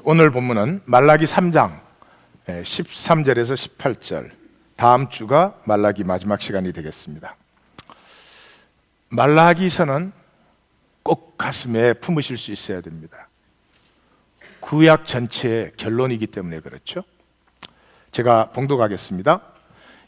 오늘 본문은 말라기 3장 13절에서 18절, 다음 주가 말라기 마지막 시간이 되겠습니다. 말라기서는 꼭 가슴에 품으실 수 있어야 됩니다. 구약 전체의 결론이기 때문에 그렇죠. 제가 봉독하겠습니다.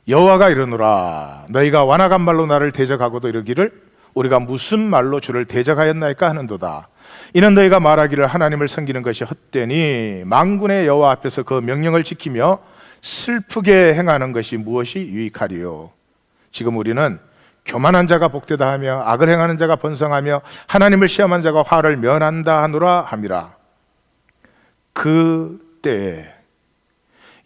여호와가 이르노라, 너희가 완악한 말로 나를 대적하고도 이르기를 우리가 무슨 말로 주를 대적하였나이까 하는도다. 이는 너희가 말하기를 하나님을 섬기는 것이 헛되니 만군의 여호와 앞에서 그 명령을 지키며 슬프게 행하는 것이 무엇이 유익하리요. 지금 우리는 교만한 자가 복되다 하며 악을 행하는 자가 번성하며 하나님을 시험한 자가 화를 면한다 하노라 함이라. 그 때에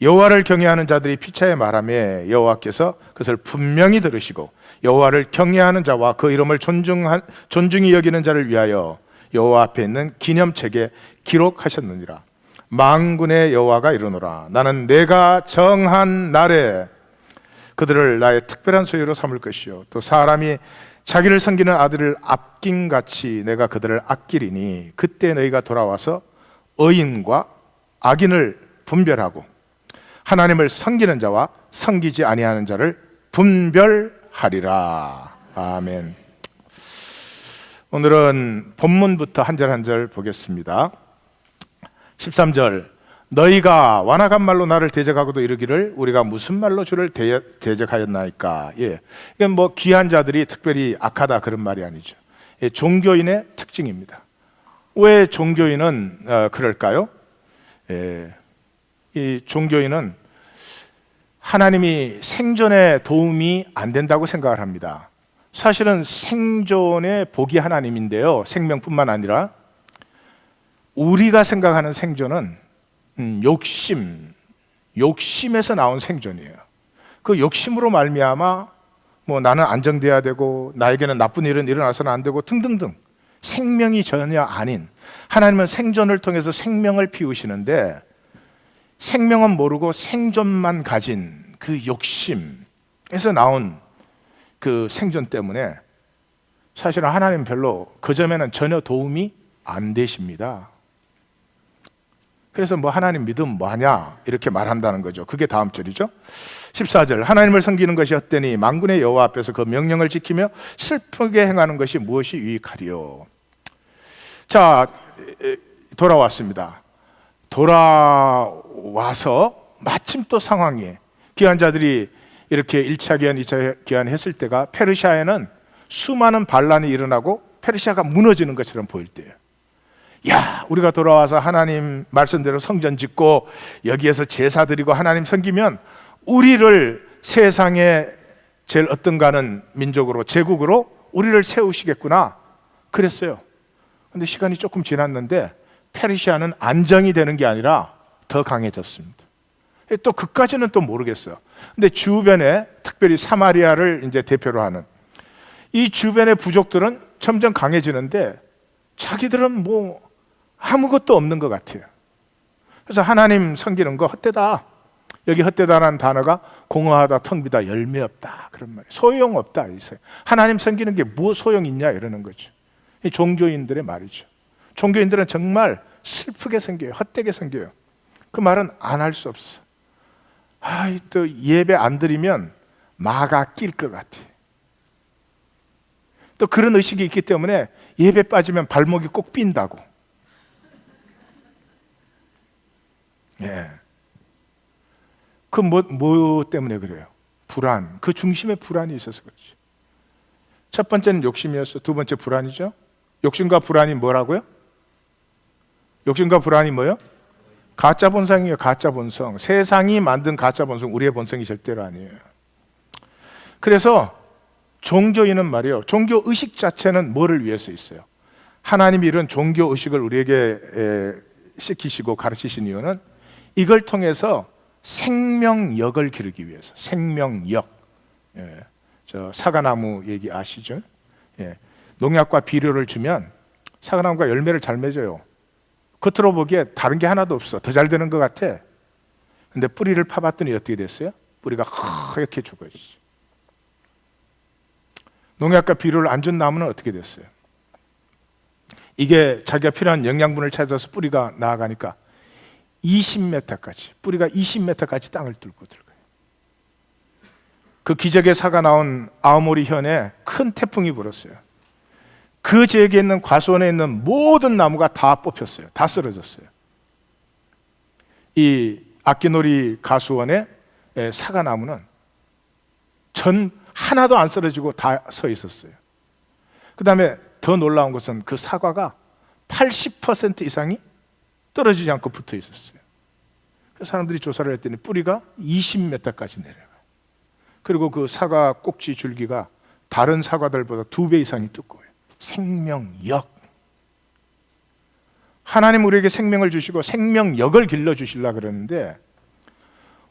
여호와를 경외하는 자들이 피차에 말하며 여호와께서 그것을 분명히 들으시고 여호와를 경외하는 자와 그 이름을 존중히 여기는 자를 위하여 여호와 앞에 있는 기념책에 기록하셨느니라. 만군의 여호와가 이르노라, 나는 내가 정한 날에 그들을 나의 특별한 소유로 삼을 것이요 또 사람이 자기를 섬기는 아들을 아낀같이 내가 그들을 아끼리니 그때 너희가 돌아와서 의인과 악인을 분별하고 하나님을 섬기는 자와 섬기지 아니하는 자를 분별하리라. 아멘. 오늘은 본문부터 한 절 한 절 보겠습니다. 13절, 너희가 완악한 말로 나를 대적하고도 이르기를 우리가 무슨 말로 주를 대적하였나이까. 이건 뭐 귀한 자들이 특별히 악하다 그런 말이 아니죠. 종교인의 특징입니다. 왜 종교인은 그럴까요? 이 종교인은 하나님이 생존에 도움이 안 된다고 생각을 합니다. 사실은 생존의 복이 하나님인데요, 생명뿐만 아니라 우리가 생각하는 생존은 욕심에서 나온 생존이에요. 그 욕심으로 말미암아 뭐 나는 안정돼야 되고 나에게는 나쁜 일은 일어나서는 안 되고 등등등, 생명이 전혀 아닌, 하나님은 생존을 통해서 생명을 피우시는데 생명은 모르고 생존만 가진 그 욕심에서 나온 그 생존 때문에 사실은 하나님 별로 그 점에는 전혀 도움이 안 되십니다. 그래서 뭐 하나님 믿음 뭐하냐 이렇게 말한다는 거죠. 그게 다음 절이죠. 14절, 하나님을 섬기는 것이 헛되니 만군의 여호와 앞에서 그 명령을 지키며 슬프게 행하는 것이 무엇이 유익하리요. 자, 돌아왔습니다. 돌아와서 마침 또 상황이, 귀한 자들이 이렇게 1차 귀환, 2차 귀환 했을 때가 페르시아에는 수많은 반란이 일어나고 페르시아가 무너지는 것처럼 보일 때예요. 야, 우리가 돌아와서 하나님 말씀대로 성전 짓고 여기에서 제사 드리고 하나님 섬기면 우리를 세상에 제일 어떤가 하는 민족으로, 제국으로 우리를 세우시겠구나 그랬어요. 근데 시간이 조금 지났는데 페르시아는 안정이 되는 게 아니라 더 강해졌습니다. 또 그까지는 또 모르겠어요. 근데 주변에, 특별히 사마리아를 이제 대표로 하는 이 주변의 부족들은 점점 강해지는데 자기들은 뭐 아무것도 없는 것 같아요. 그래서 하나님 섬기는 거 헛되다. 여기 헛되다라는 단어가 공허하다, 텅 비다, 열매 없다 그런 말이에요. 소용없다. 하나님 섬기는 게 뭐 소용 있냐 이러는 거죠. 이 종교인들의 말이죠. 종교인들은 정말 슬프게 섬겨요. 헛되게 섬겨요. 그 말은 안 할 수 없어. 또 예배 안 드리면 마가 낄 것 같아. 또 그런 의식이 있기 때문에 예배 빠지면 발목이 꼭 삔다고. 그 뭐 때문에 그래요? 불안. 그 중심에 불안이 있어서 그렇지. 첫 번째는 욕심이었어. 두 번째 불안이죠. 욕심과 불안이 뭐라고요? 욕심과 불안이 뭐예요? 가짜 본성이에요. 가짜 본성. 세상이 만든 가짜 본성, 우리의 본성이 절대로 아니에요. 그래서 종교인은 말이에요, 종교 의식 자체는 뭐를 위해서 있어요? 하나님이 이런 종교 의식을 우리에게 시키시고 가르치신 이유는 이걸 통해서 생명력을 기르기 위해서. 생명력. 저 사과나무 얘기 아시죠? 농약과 비료를 주면 사과나무가 열매를 잘 맺어요. 겉으로 보기에 다른 게 하나도 없어. 더 잘 되는 것 같아. 근데 뿌리를 파봤더니 어떻게 됐어요? 뿌리가 하얗게 죽어지지. 농약과 비료를 안 준 나무는 어떻게 됐어요? 이게 자기가 필요한 영양분을 찾아서 뿌리가 나아가니까 20m까지, 뿌리가 20m까지 땅을 뚫고 들어가요. 그 기적의 사가 나온 아오모리 현에 큰 태풍이 불었어요. 그 지역에 있는 과수원에 있는 모든 나무가 다 뽑혔어요. 다 쓰러졌어요. 이 아키노리 가수원의 사과 나무는 전 하나도 안 쓰러지고 다 서 있었어요. 그 다음에 더 놀라운 것은 그 사과가 80% 이상이 떨어지지 않고 붙어 있었어요. 그 사람들이 조사를 했더니 뿌리가 20m까지 내려가요. 그리고 그 사과 꼭지 줄기가 다른 사과들보다 2배 이상이 두꺼워요. 생명력. 하나님 우리에게 생명을 주시고 생명력을 길러주시려고 그러는데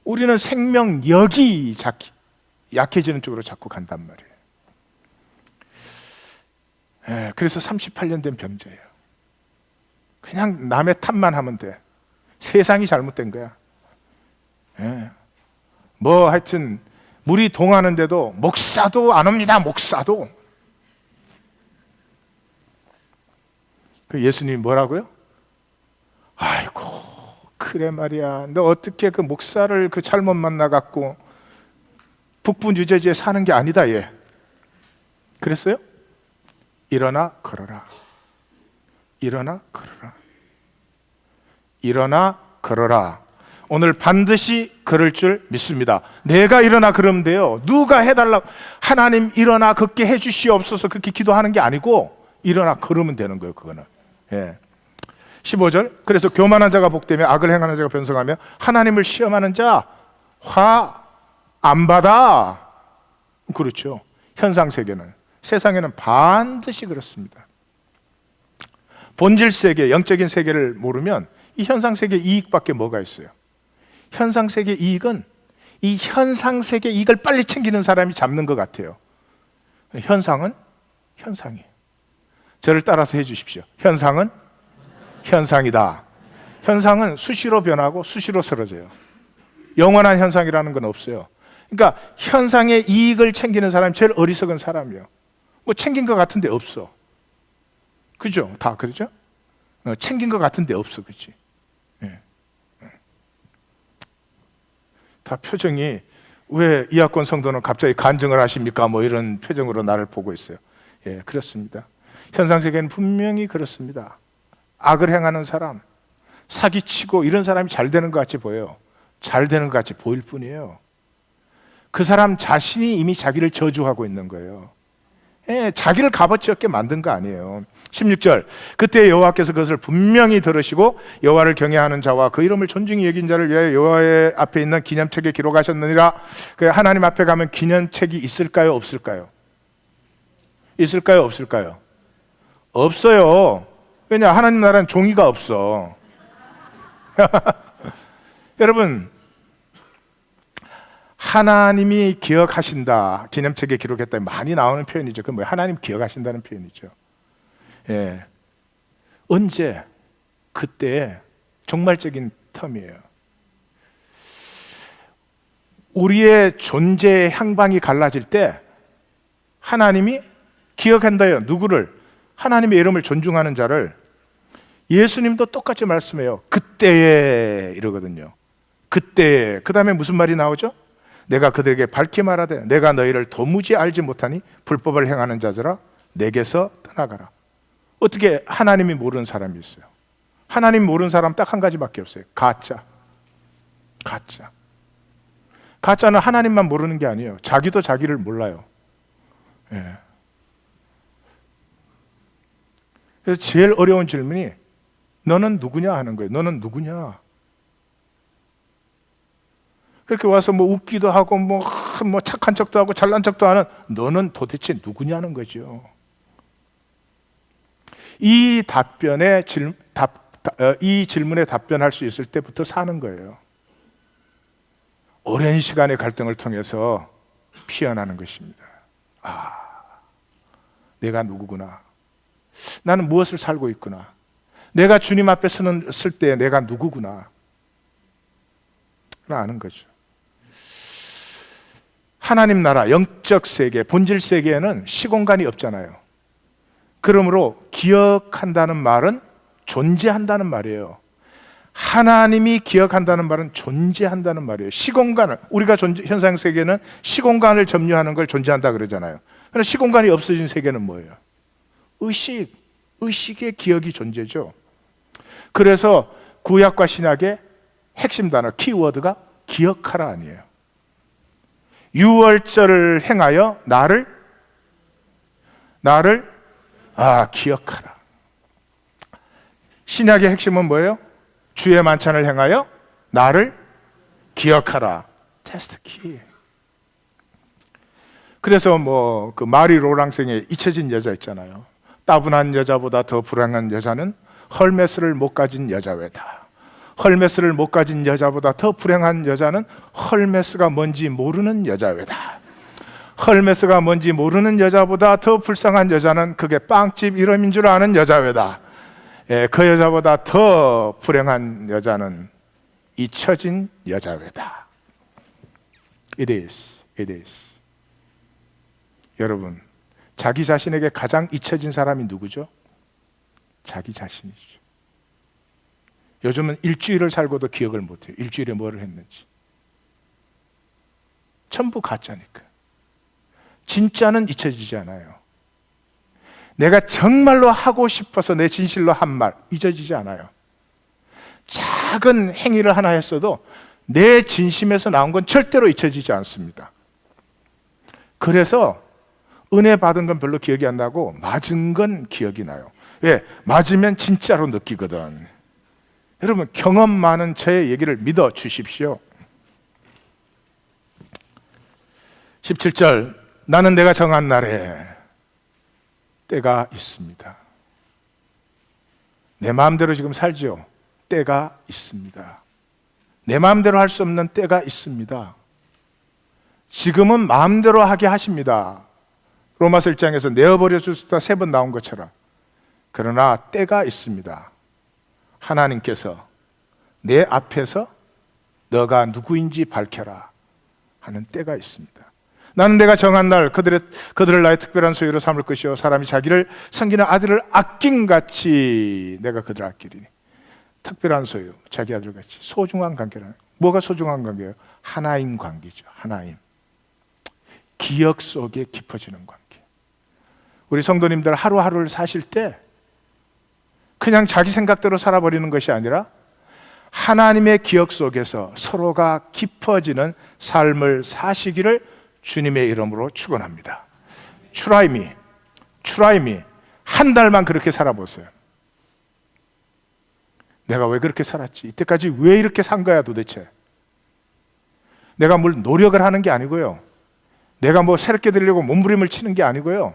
우리는 생명력이 약해지는 쪽으로 자꾸 간단 말이에요. 그래서 38년 된 병자예요. 그냥 남의 탓만 하면 돼. 세상이 잘못된 거야. 뭐 하여튼 물이 동하는데도 목사도 안 옵니다. 목사도. 그 예수님이 뭐라고요? 아이고 그래 말이야. 너 어떻게 그 목사를 그 잘못 만나갖고 북부 뉴저지에 사는 게 아니다 얘. 그랬어요? 일어나 걸어라. 일어나 걸어라. 일어나 걸어라. 오늘 반드시 걸을 줄 믿습니다. 내가 일어나 걸으면 돼요. 누가 해달라고. 하나님 일어나 걷게 해주시옵소서 그렇게 기도하는 게 아니고 일어나 걸으면 되는 거예요. 그거는. 15절. 그래서 교만한 자가 복되며 악을 행하는 자가 변성하며 하나님을 시험하는 자 화 안 받아. 그렇죠. 현상 세계는, 세상에는 반드시 그렇습니다. 본질 세계, 영적인 세계를 모르면 이 현상 세계 이익밖에 뭐가 있어요? 현상 세계 이익은 이 현상 세계 이익을 빨리 챙기는 사람이 잡는 것 같아요. 현상은 현상이에요. 저를 따라서 해주십시오. 현상은 현상이다. 현상은 수시로 변하고 수시로 쓰러져요. 영원한 현상이라는 건 없어요. 그러니까 현상의 이익을 챙기는 사람이 제일 어리석은 사람이에요. 뭐 챙긴 것 같은데 없어. 그죠? 다 그러죠? 챙긴 것 같은데 없어. 그렇지? 다 표정이 왜 이학권 성도는 갑자기 간증을 하십니까? 뭐 이런 표정으로 나를 보고 있어요. 그렇습니다. 현상세계는 분명히 그렇습니다. 악을 행하는 사람, 사기치고 이런 사람이 잘 되는 것 같이 보여요. 잘 되는 것 같이 보일 뿐이에요. 그 사람 자신이 이미 자기를 저주하고 있는 거예요. 자기를 값어치 없게 만든 거 아니에요. 16절. 그때 여호와께서 그것을 분명히 들으시고 여호와를 경외하는 자와 그 이름을 존중히 여긴 자를 위하여 여호와의 앞에 있는 기념책에 기록하셨느니라. 그 하나님 앞에 가면 기념책이 있을까요? 없을까요? 있을까요? 없을까요? 없어요. 왜냐? 하나님 나라는 종이가 없어. 여러분, 하나님이 기억하신다. 기념책에 기록했다. 많이 나오는 표현이죠. 그 뭐예요? 하나님 기억하신다는 표현이죠. 언제? 그때 종말적인 텀이에요. 우리의 존재의 향방이 갈라질 때 하나님이 기억한다요. 누구를? 하나님의 이름을 존중하는 자를. 예수님도 똑같이 말씀해요. 그때에 이러거든요. 그때에. 그 다음에 무슨 말이 나오죠? 내가 그들에게 밝히 말하되 내가 너희를 도무지 알지 못하니 불법을 행하는 자들아 내게서 떠나가라. 어떻게 하나님이 모르는 사람이 있어요? 하나님 모르는 사람 딱 한 가지밖에 없어요. 가짜. 가짜는 하나님만 모르는 게 아니에요. 자기도 자기를 몰라요. 그래서 제일 어려운 질문이 너는 누구냐 하는 거예요. 너는 누구냐? 그렇게 와서 뭐 웃기도 하고 뭐 착한 척도 하고 잘난 척도 하는 너는 도대체 누구냐는 거죠. 이 질문에 답변할 수 있을 때부터 사는 거예요. 오랜 시간의 갈등을 통해서 피어나는 것입니다. 내가 누구구나. 나는 무엇을 살고 있구나. 내가 주님 앞에 설 때 내가 누구구나. 아는 거죠. 하나님 나라, 영적 세계, 본질 세계에는 시공간이 없잖아요. 그러므로 기억한다는 말은 존재한다는 말이에요. 하나님이 기억한다는 말은 존재한다는 말이에요. 시공간을, 우리가 현상 세계는 시공간을 점유하는 걸 존재한다 그러잖아요. 그러나 시공간이 없어진 세계는 뭐예요? 의식의 기억이 존재죠. 그래서 구약과 신약의 핵심 단어, 키워드가 기억하라 아니에요. 유월절을 행하여 나를 기억하라. 신약의 핵심은 뭐예요? 주의 만찬을 행하여 나를 기억하라. 테스트 키. 그래서 그 마리 로랑생의 잊혀진 여자 있잖아요. 따분한 여자보다 더 불행한 여자는 헐메스를 못 가진 여자외다. 헐메스를 못 가진 여자보다 더 불행한 여자는 헐메스가 뭔지 모르는 여자외다. 헐메스가 뭔지 모르는 여자보다 더 불쌍한 여자는 그게 빵집 이름인 줄 아는 여자외다. 그 여자보다 더 불행한 여자는 잊혀진 여자외다. It is. 여러분, 자기 자신에게 가장 잊혀진 사람이 누구죠? 자기 자신이죠. 요즘은 일주일을 살고도 기억을 못해요. 일주일에 뭐를 했는지. 전부 가짜니까. 진짜는 잊혀지지 않아요. 내가 정말로 하고 싶어서 내 진실로 한 말 잊어지지 않아요. 작은 행위를 하나 했어도 내 진심에서 나온 건 절대로 잊혀지지 않습니다. 그래서 은혜 받은 건 별로 기억이 안 나고 맞은 건 기억이 나요. 왜? 맞으면 진짜로 느끼거든. 여러분, 경험 많은 저의 얘기를 믿어 주십시오. 17절, 나는 내가 정한 날에 때가 있습니다. 내 마음대로 지금 살죠. 때가 있습니다. 내 마음대로 할 수 없는 때가 있습니다. 지금은 마음대로 하게 하십니다. 로마서 1장에서 내어버려 주시다 3번 나온 것처럼. 그러나 때가 있습니다. 하나님께서 내 앞에서 너가 누구인지 밝혀라 하는 때가 있습니다. 나는 내가 정한 날 그들을 나의 특별한 소유로 삼을 것이요 사람이 자기를 섬기는 아들을 아낌같이 내가 그들을 아끼리니. 특별한 소유, 자기 아들같이 소중한 관계라는. 뭐가 소중한 관계예요? 하나인 관계죠. 하나인. 기억 속에 깊어지는 관계. 우리 성도님들 하루하루를 사실 때 그냥 자기 생각대로 살아버리는 것이 아니라 하나님의 기억 속에서 서로가 깊어지는 삶을 사시기를 주님의 이름으로 축원합니다. 추라이미 한 달만 그렇게 살아보세요. 내가 왜 그렇게 살았지? 이때까지 왜 이렇게 산 거야 도대체? 내가 뭘 노력을 하는 게 아니고요. 내가 뭐 새롭게 되려고 몸부림을 치는 게 아니고요.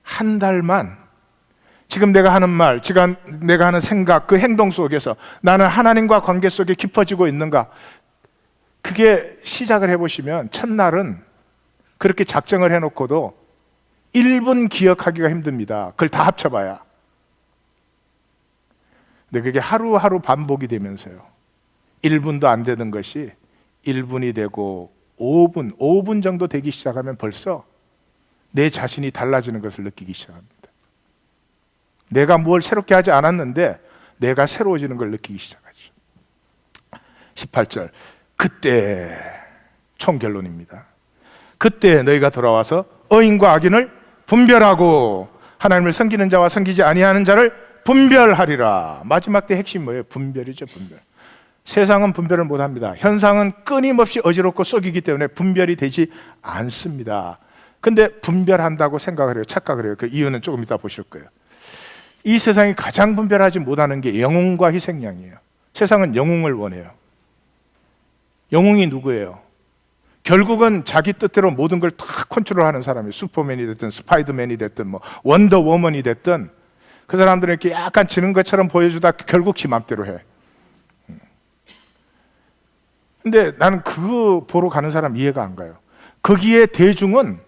한 달만 지금 내가 하는 말, 지금 내가 하는 생각, 그 행동 속에서 나는 하나님과 관계 속에 깊어지고 있는가? 그게 시작을 해보시면 첫날은 그렇게 작정을 해놓고도 1분 기억하기가 힘듭니다. 그걸 다 합쳐봐야. 근데 그게 하루하루 반복이 되면서요. 1분도 안 되는 것이 1분이 되고 5분 정도 되기 시작하면 벌써 내 자신이 달라지는 것을 느끼기 시작합니다. 내가 뭘 새롭게 하지 않았는데 내가 새로워지는 걸 느끼기 시작하죠. 18절, 그때 총결론입니다. 그때 너희가 돌아와서 의인과 악인을 분별하고 하나님을 섬기는 자와 섬기지 아니하는 자를 분별하리라. 마지막 때 핵심 뭐예요? 분별이죠. 분별. 세상은 분별을 못합니다. 현상은 끊임없이 어지럽고 썩이기 때문에 분별이 되지 않습니다. 근데 분별한다고 생각을 해요. 착각을 해요. 그 이유는 조금 이따 보실 거예요. 이 세상이 가장 분별하지 못하는 게 영웅과 희생양이에요. 세상은 영웅을 원해요. 영웅이 누구예요? 결국은 자기 뜻대로 모든 걸 다 컨트롤하는 사람이에요. 슈퍼맨이 됐든 스파이더맨이 됐든 뭐 원더워먼이 됐든 그 사람들은 이렇게 약간 지는 것처럼 보여주다 결국 지 맘대로 해. 근데 나는 그거 보러 가는 사람 이해가 안 가요. 거기에 대중은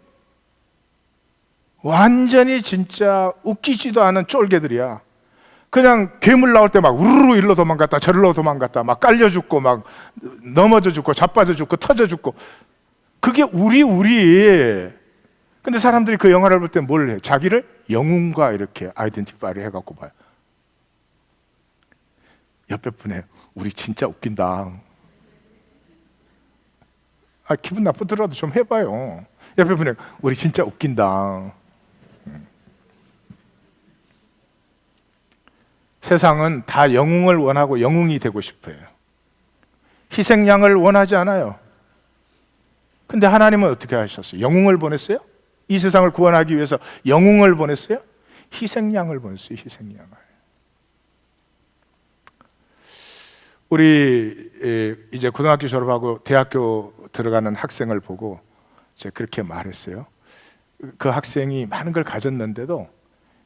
완전히 진짜 웃기지도 않은 쫄개들이야. 그냥 괴물 나올 때 막 우르르 일로 도망갔다 저리로 도망갔다 막 깔려 죽고 막 넘어져 죽고 자빠져 죽고 터져 죽고. 그게 우리. 근데 사람들이 그 영화를 볼 때 뭘 해? 자기를 영웅과 이렇게 아이덴티파이를 해갖고 봐요. 옆에 분에 우리 진짜 웃긴다. 기분 나쁘더라도 좀 해봐요. 옆에 분에 우리 진짜 웃긴다. 세상은 다 영웅을 원하고 영웅이 되고 싶어요. 희생양을 원하지 않아요. 근데 하나님은 어떻게 하셨어요? 영웅을 보냈어요? 이 세상을 구원하기 위해서 영웅을 보냈어요? 희생양을 보냈어요. 희생양을. 우리 이제 고등학교 졸업하고 대학교 들어가는 학생을 보고 제가 그렇게 말했어요. 그 학생이 많은 걸 가졌는데도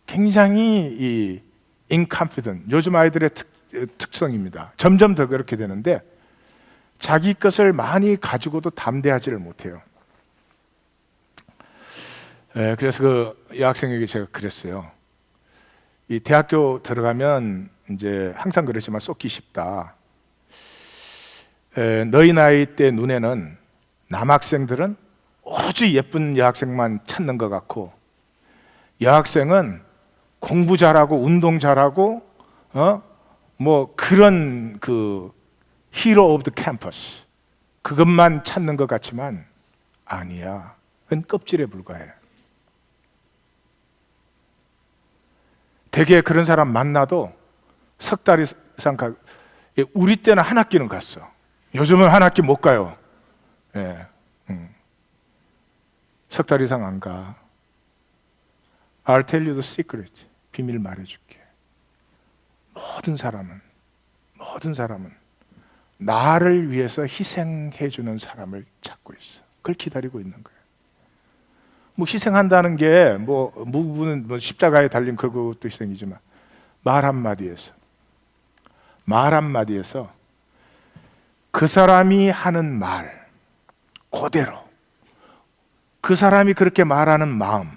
굉장히 이 inconfident, 요즘 아이들의 특성입니다. 점점 더 그렇게 되는데 자기 것을 많이 가지고도 담대하지를 못해요. 그래서 그 여학생에게 제가 그랬어요. 이 대학교 들어가면 이제 항상 그랬지만 쏟기 쉽다. 너희 나이 때 눈에는 남학생들은 오로지 예쁜 여학생만 찾는 것 같고 여학생은 공부 잘하고 운동 잘하고 뭐 그런 그 히로 오브 더 캠퍼스 그것만 찾는 것 같지만 아니야. 그건 껍질에 불과해. 되게 그런 사람 만나도 석 달 이상 우리 때는 한 학기는 갔어. 요즘은 한 학기 못 가요. 예, 석 달 이상 안 가. I'll tell you the secret. 비밀 말해줄게. 모든 사람은 나를 위해서 희생해주는 사람을 찾고 있어. 그걸 기다리고 있는 거예요. 뭐 희생한다는 게 무부는 십자가에 달린 그것도 희생이지만 말 한마디에서 그 사람이 하는 말 그대로 그 사람이 그렇게 말하는 마음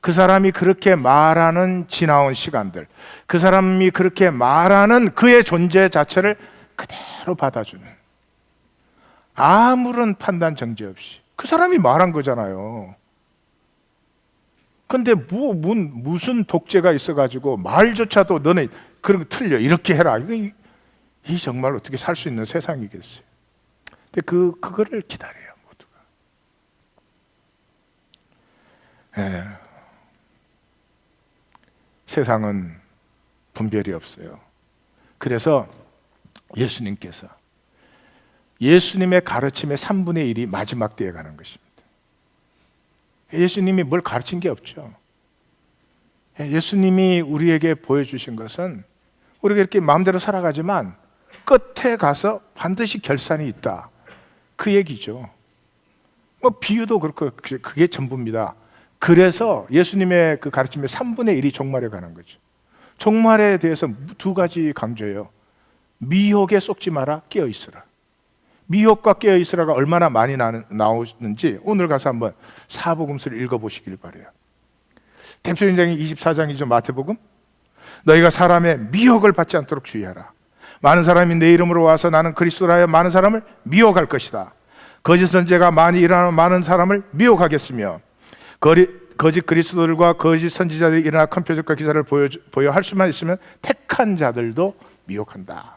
그 사람이 그렇게 말하는 지나온 시간들 그 사람이 그렇게 말하는 그의 존재 자체를 그대로 받아주는 아무런 판단 정지 없이 그 사람이 말한 거잖아요. 근데 무슨 독재가 있어가지고 말조차도 너네 그런 거 틀려 이렇게 해라. 이 정말 어떻게 살 수 있는 세상이겠어요. 근데 그거를 기다려요 모두가. 세상은 분별이 없어요. 그래서 예수님께서 예수님의 가르침의 3분의 1이 마지막 때에 가는 것입니다. 예수님이 뭘 가르친 게 없죠. 예수님이 우리에게 보여주신 것은 우리가 이렇게 마음대로 살아가지만 끝에 가서 반드시 결산이 있다. 그 얘기죠. 비유도 그렇고 그게 전부입니다. 그래서 예수님의 그 가르침의 3분의 1이 종말에 가는 거죠. 종말에 대해서 두 가지 강조해요. 미혹에 속지 마라, 깨어 있으라. 미혹과 깨어 있으라가 얼마나 많이 나오는지 오늘 가서 한번 사복음서를 읽어보시길 바래요. 대표인장이 24장이죠. 마태복음. 너희가 사람의 미혹을 받지 않도록 주의하라. 많은 사람이 내 이름으로 와서 나는 그리스도라 하여 많은 사람을 미혹할 것이다. 거짓 선지자가 많이 일어나면 많은 사람을 미혹하겠으며 거짓 그리스도들과 거짓 선지자들이 일어나 큰 표적과 기사를 보여 할 수만 있으면 택한 자들도 미혹한다.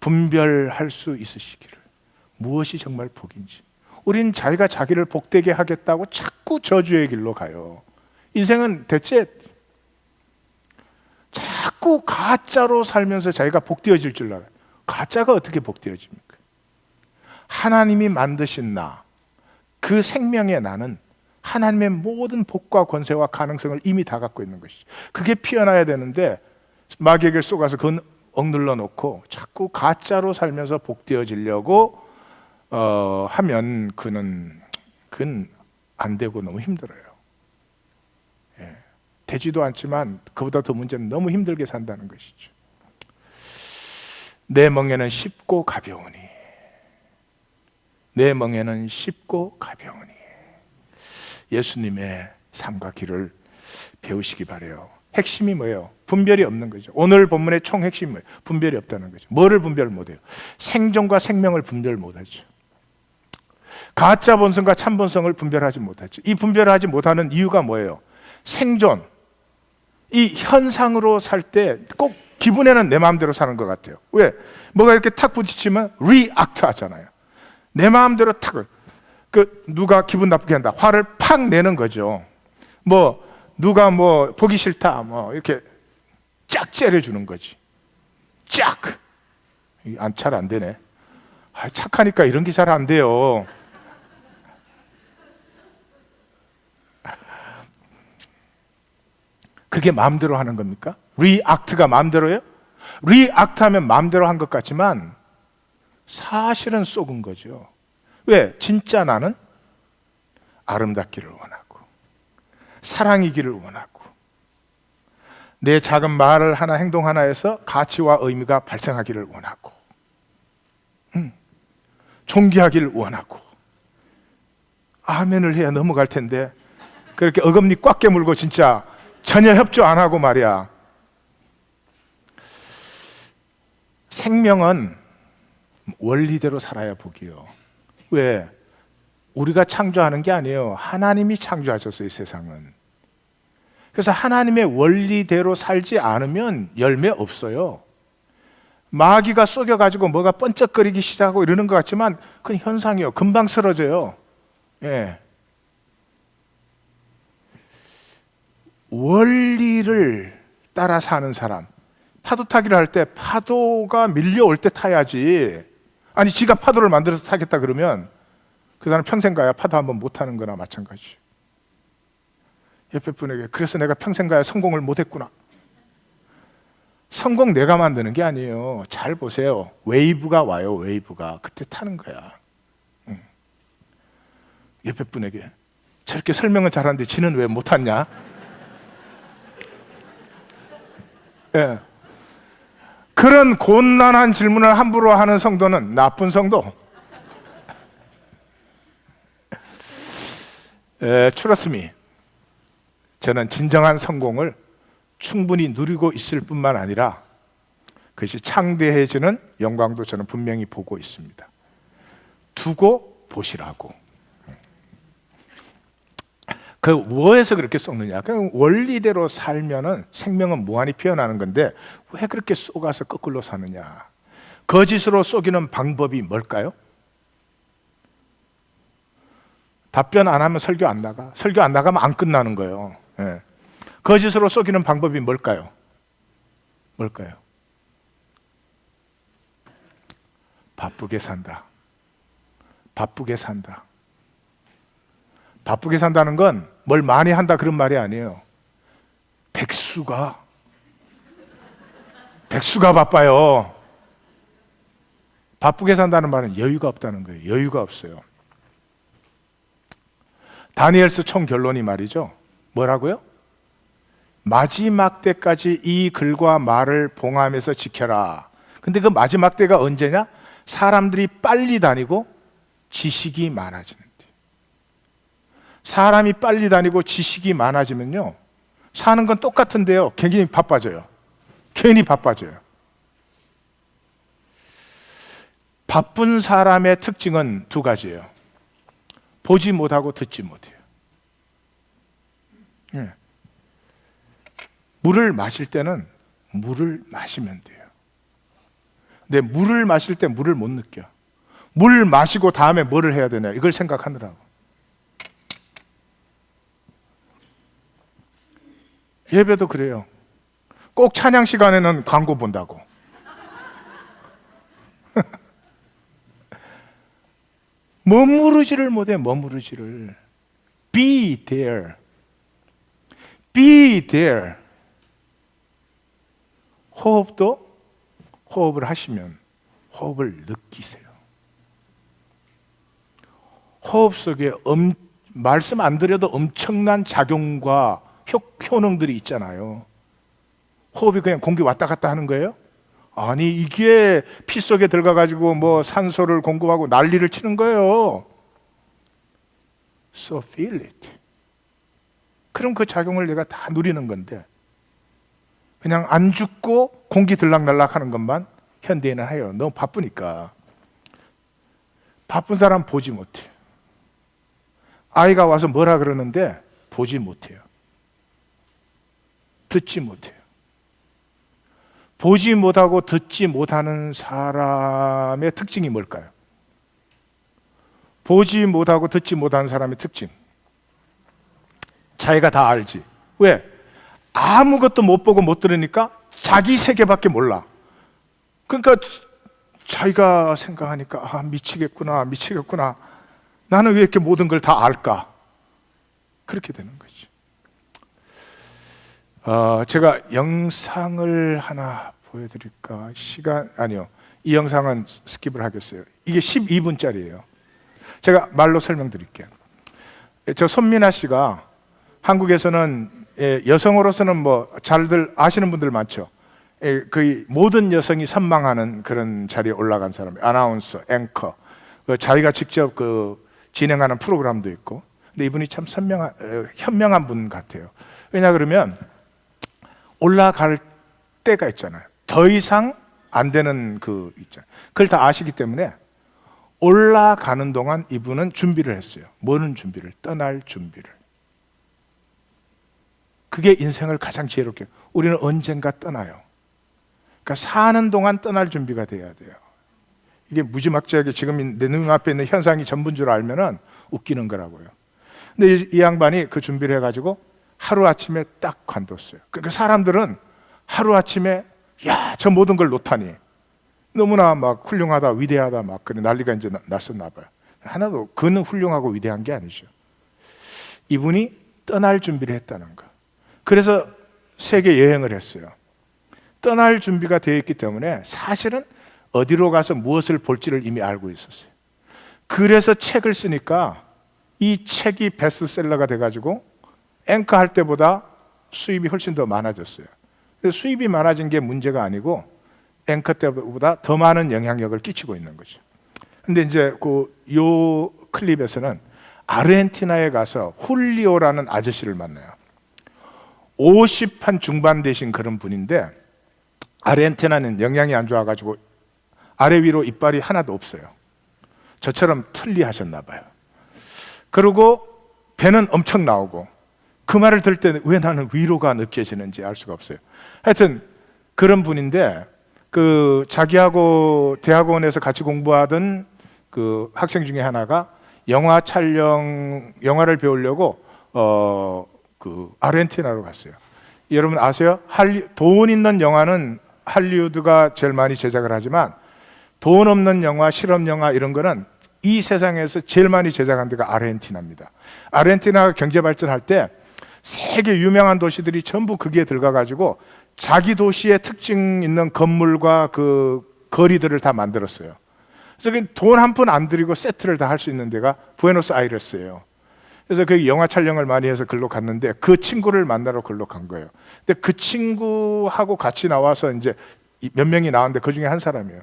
분별할 수 있으시기를. 무엇이 정말 복인지. 우린 자기가 자기를 복되게 하겠다고 자꾸 저주의 길로 가요. 인생은 대체 자꾸 가짜로 살면서 자기가 복되어질 줄 알아요. 가짜가 어떻게 복되어집니까? 하나님이 만드신 나, 그 생명의 나는 하나님의 모든 복과 권세와 가능성을 이미 다 갖고 있는 것이죠. 그게 피어나야 되는데 마귀에게 쏘가서 그건 억눌러 놓고 자꾸 가짜로 살면서 복되어지려고 하면 그건 안 되고 너무 힘들어요. 되지도 않지만 그보다 더 문제는 너무 힘들게 산다는 것이죠. 내 멍에는 쉽고 가벼우니 예수님의 삶과 길을 배우시기 바라요. 핵심이 뭐예요? 분별이 없는 거죠. 오늘 본문의 총 핵심이 뭐예요? 분별이 없다는 거죠. 뭐를 분별 못해요? 생존과 생명을 분별 못하죠. 가짜 본성과 참 본성을 분별하지 못하죠. 이 분별하지 못하는 이유가 뭐예요? 생존. 이 현상으로 살 때 꼭 기분에는 내 마음대로 사는 것 같아요. 왜? 뭐가 이렇게 탁 부딪히면 리액트 하잖아요. 내 마음대로 탁, 누가 기분 나쁘게 한다, 화를 팍 내는 거죠. 뭐 누가 뭐 보기 싫다, 뭐 이렇게 쫙 째려주는 거지. 쫙. 잘 안 되네. 착하니까 이런 게 잘 안 돼요. 그게 마음대로 하는 겁니까? 리액트가 마음대로예요? 리액트 하면 마음대로 한 것 같지만 사실은 속은 거죠. 왜? 진짜 나는 아름답기를 원하고 사랑이기를 원하고 내 작은 말 하나 행동 하나에서 가치와 의미가 발생하기를 원하고 존귀하기를 원하고 아멘을 해야 넘어갈 텐데 그렇게 어금니 꽉 깨물고 진짜 전혀 협조 안 하고 말이야. 생명은 원리대로 살아야 복이요. 왜? 우리가 창조하는 게 아니에요. 하나님이 창조하셨어요, 이 세상은. 그래서 하나님의 원리대로 살지 않으면 열매 없어요. 마귀가 쏘겨가지고 뭐가 번쩍거리기 시작하고 이러는 것 같지만 그건 현상이에요. 금방 쓰러져요. 예. 원리를 따라 사는 사람, 파도 타기를 할 때 파도가 밀려올 때 타야지. 아니 지가 파도를 만들어서 타겠다 그러면 그 사람 평생 가야 파도 한번 못 타는 거나 마찬가지. 옆에 분에게 그래서 내가 평생 가야 성공을 못 했구나. 성공 내가 만드는 게 아니에요. 잘 보세요. 웨이브가 와요. 웨이브가. 그때 타는 거야. 옆에 분에게 저렇게 설명을 잘하는데 지는 왜 못 탔냐? 예. 그런 곤란한 질문을 함부로 하는 성도는 나쁜 성도. Trust me. 저는 진정한 성공을 충분히 누리고 있을 뿐만 아니라 그것이 창대해지는 영광도 저는 분명히 보고 있습니다. 두고 보시라고. 그 뭐에서 그렇게 속느냐? 그냥 원리대로 살면은 생명은 무한히 피어나는 건데 왜 그렇게 쏘가서 거꾸로 사느냐? 거짓으로 쏘기는 방법이 뭘까요? 답변 안 하면 설교 안 나가. 설교 안 나가면 안 끝나는 거예요. 예. 거짓으로 쏘기는 방법이 뭘까요? 뭘까요? 바쁘게 산다. 바쁘게 산다. 바쁘게 산다는 건 뭘 많이 한다 그런 말이 아니에요. 백수가 바빠요. 바쁘게 산다는 말은 여유가 없다는 거예요. 여유가 없어요. 다니엘서 총 결론이 말이죠. 뭐라고요? 마지막 때까지 이 글과 말을 봉함해서 지켜라. 근데 그 마지막 때가 언제냐? 사람들이 빨리 다니고 지식이 많아지는 데. 사람이 빨리 다니고 지식이 많아지면요, 사는 건 똑같은데요, 괜히 바빠져요. 괜히 바빠져요. 바쁜 사람의 특징은 두 가지예요. 보지 못하고 듣지 못해요. 예. 물을 마실 때는 물을 마시면 돼요. 근데 물을 마실 때 물을 못 느껴. 물 마시고 다음에 뭐를 해야 되냐, 이걸 생각하느라고. 예배도 그래요. 꼭 찬양 시간에는 광고 본다고. 머무르지를 못해. 머무르지를. Be there. Be there. 호흡도 호흡을 하시면 호흡을 느끼세요. 호흡 속에 말씀 안 드려도 엄청난 작용과 효능들이 있잖아요. 호흡이 그냥 공기 왔다 갔다 하는 거예요? 아니, 이게 피 속에 들어가가지고 뭐 산소를 공급하고 난리를 치는 거예요. So feel it. 그럼 그 작용을 내가 다 누리는 건데, 그냥 안 죽고 공기 들락날락 하는 것만 현대인은 해요. 너무 바쁘니까. 바쁜 사람 보지 못해요. 아이가 와서 뭐라 그러는데 보지 못해요. 듣지 못해요. 보지 못하고 듣지 못하는 사람의 특징이 뭘까요? 보지 못하고 듣지 못하는 사람의 특징, 자기가 다 알지. 왜? 아무것도 못 보고 못 들으니까 자기 세계밖에 몰라. 그러니까 자기가 생각하니까 미치겠구나, 미치겠구나. 나는 왜 이렇게 모든 걸 다 알까? 그렇게 되는 거죠. 제가 영상을 하나 보여드릴까? 아니요. 이 영상은 스킵을 하겠어요. 이게 12분짜리예요. 제가 말로 설명드릴게요. 저 손민아 씨가 한국에서는 여성으로서는 뭐 잘들 아시는 분들 많죠. 거의 모든 여성이 선망하는 그런 자리에 올라간 사람, 아나운서, 앵커, 자기가 직접 진행하는 프로그램도 있고. 근데 이분이 참 현명한 분 같아요. 왜냐 그러면 올라갈 때가 있잖아요. 더 이상 안 되는 있잖아요. 그걸 다 아시기 때문에 올라가는 동안 이분은 준비를 했어요. 뭐는 준비를? 떠날 준비를. 그게 인생을 가장 지혜롭게. 우리는 언젠가 떠나요. 그러니까 사는 동안 떠날 준비가 돼야 돼요. 이게 무지막지하게 지금 내 눈앞에 있는 현상이 전부인 줄 알면은 웃기는 거라고요. 근데 이 양반이 그 준비를 해가지고 하루아침에 딱 관뒀어요. 그러니까 사람들은 하루아침에 야, 저 모든 걸 놓다니 너무나 막 훌륭하다, 위대하다 막 그런 난리가 이제 났었나 봐요. 하나도 그는 훌륭하고 위대한 게 아니죠. 이분이 떠날 준비를 했다는 거. 그래서 세계 여행을 했어요. 떠날 준비가 되어 있기 때문에 사실은 어디로 가서 무엇을 볼지를 이미 알고 있었어요. 그래서 책을 쓰니까 이 책이 베스트셀러가 돼가지고 앵커 할 때보다 수입이 훨씬 더 많아졌어요. 그래서 수입이 많아진 게 문제가 아니고 앵커 때보다 더 많은 영향력을 끼치고 있는 거죠. 근데 이제 요 클립에서는 아르헨티나에 가서 훌리오라는 아저씨를 만나요. 50한 중반 되신 그런 분인데 아르헨티나는 영양이 안 좋아가지고 아래 위로 이빨이 하나도 없어요. 저처럼 틀리하셨나 봐요. 그리고 배는 엄청 나오고 그 말을 들을 때 왜 나는 위로가 느껴지는지 알 수가 없어요. 하여튼 그런 분인데 자기하고 대학원에서 같이 공부하던 그 학생 중에 하나가 영화를 배우려고 아르헨티나로 갔어요. 여러분 아세요? 돈 있는 영화는 할리우드가 제일 많이 제작을 하지만 돈 없는 영화, 실험 영화 이런 거는 이 세상에서 제일 많이 제작한 데가 아르헨티나입니다. 아르헨티나가 경제 발전할 때 세계 유명한 도시들이 전부 거기에 들어가가지고 자기 도시의 특징 있는 건물과 거리들을 다 만들었어요. 그래서 돈 한 푼 안 들이고 세트를 다 할 수 있는 데가 부에노스아이레스예요. 그래서 그 영화 촬영을 많이 해서 글로 갔는데 그 친구를 만나러 글로 간 거예요. 근데 그 친구하고 같이 나와서 이제 몇 명이 나왔는데 그 중에 한 사람이에요.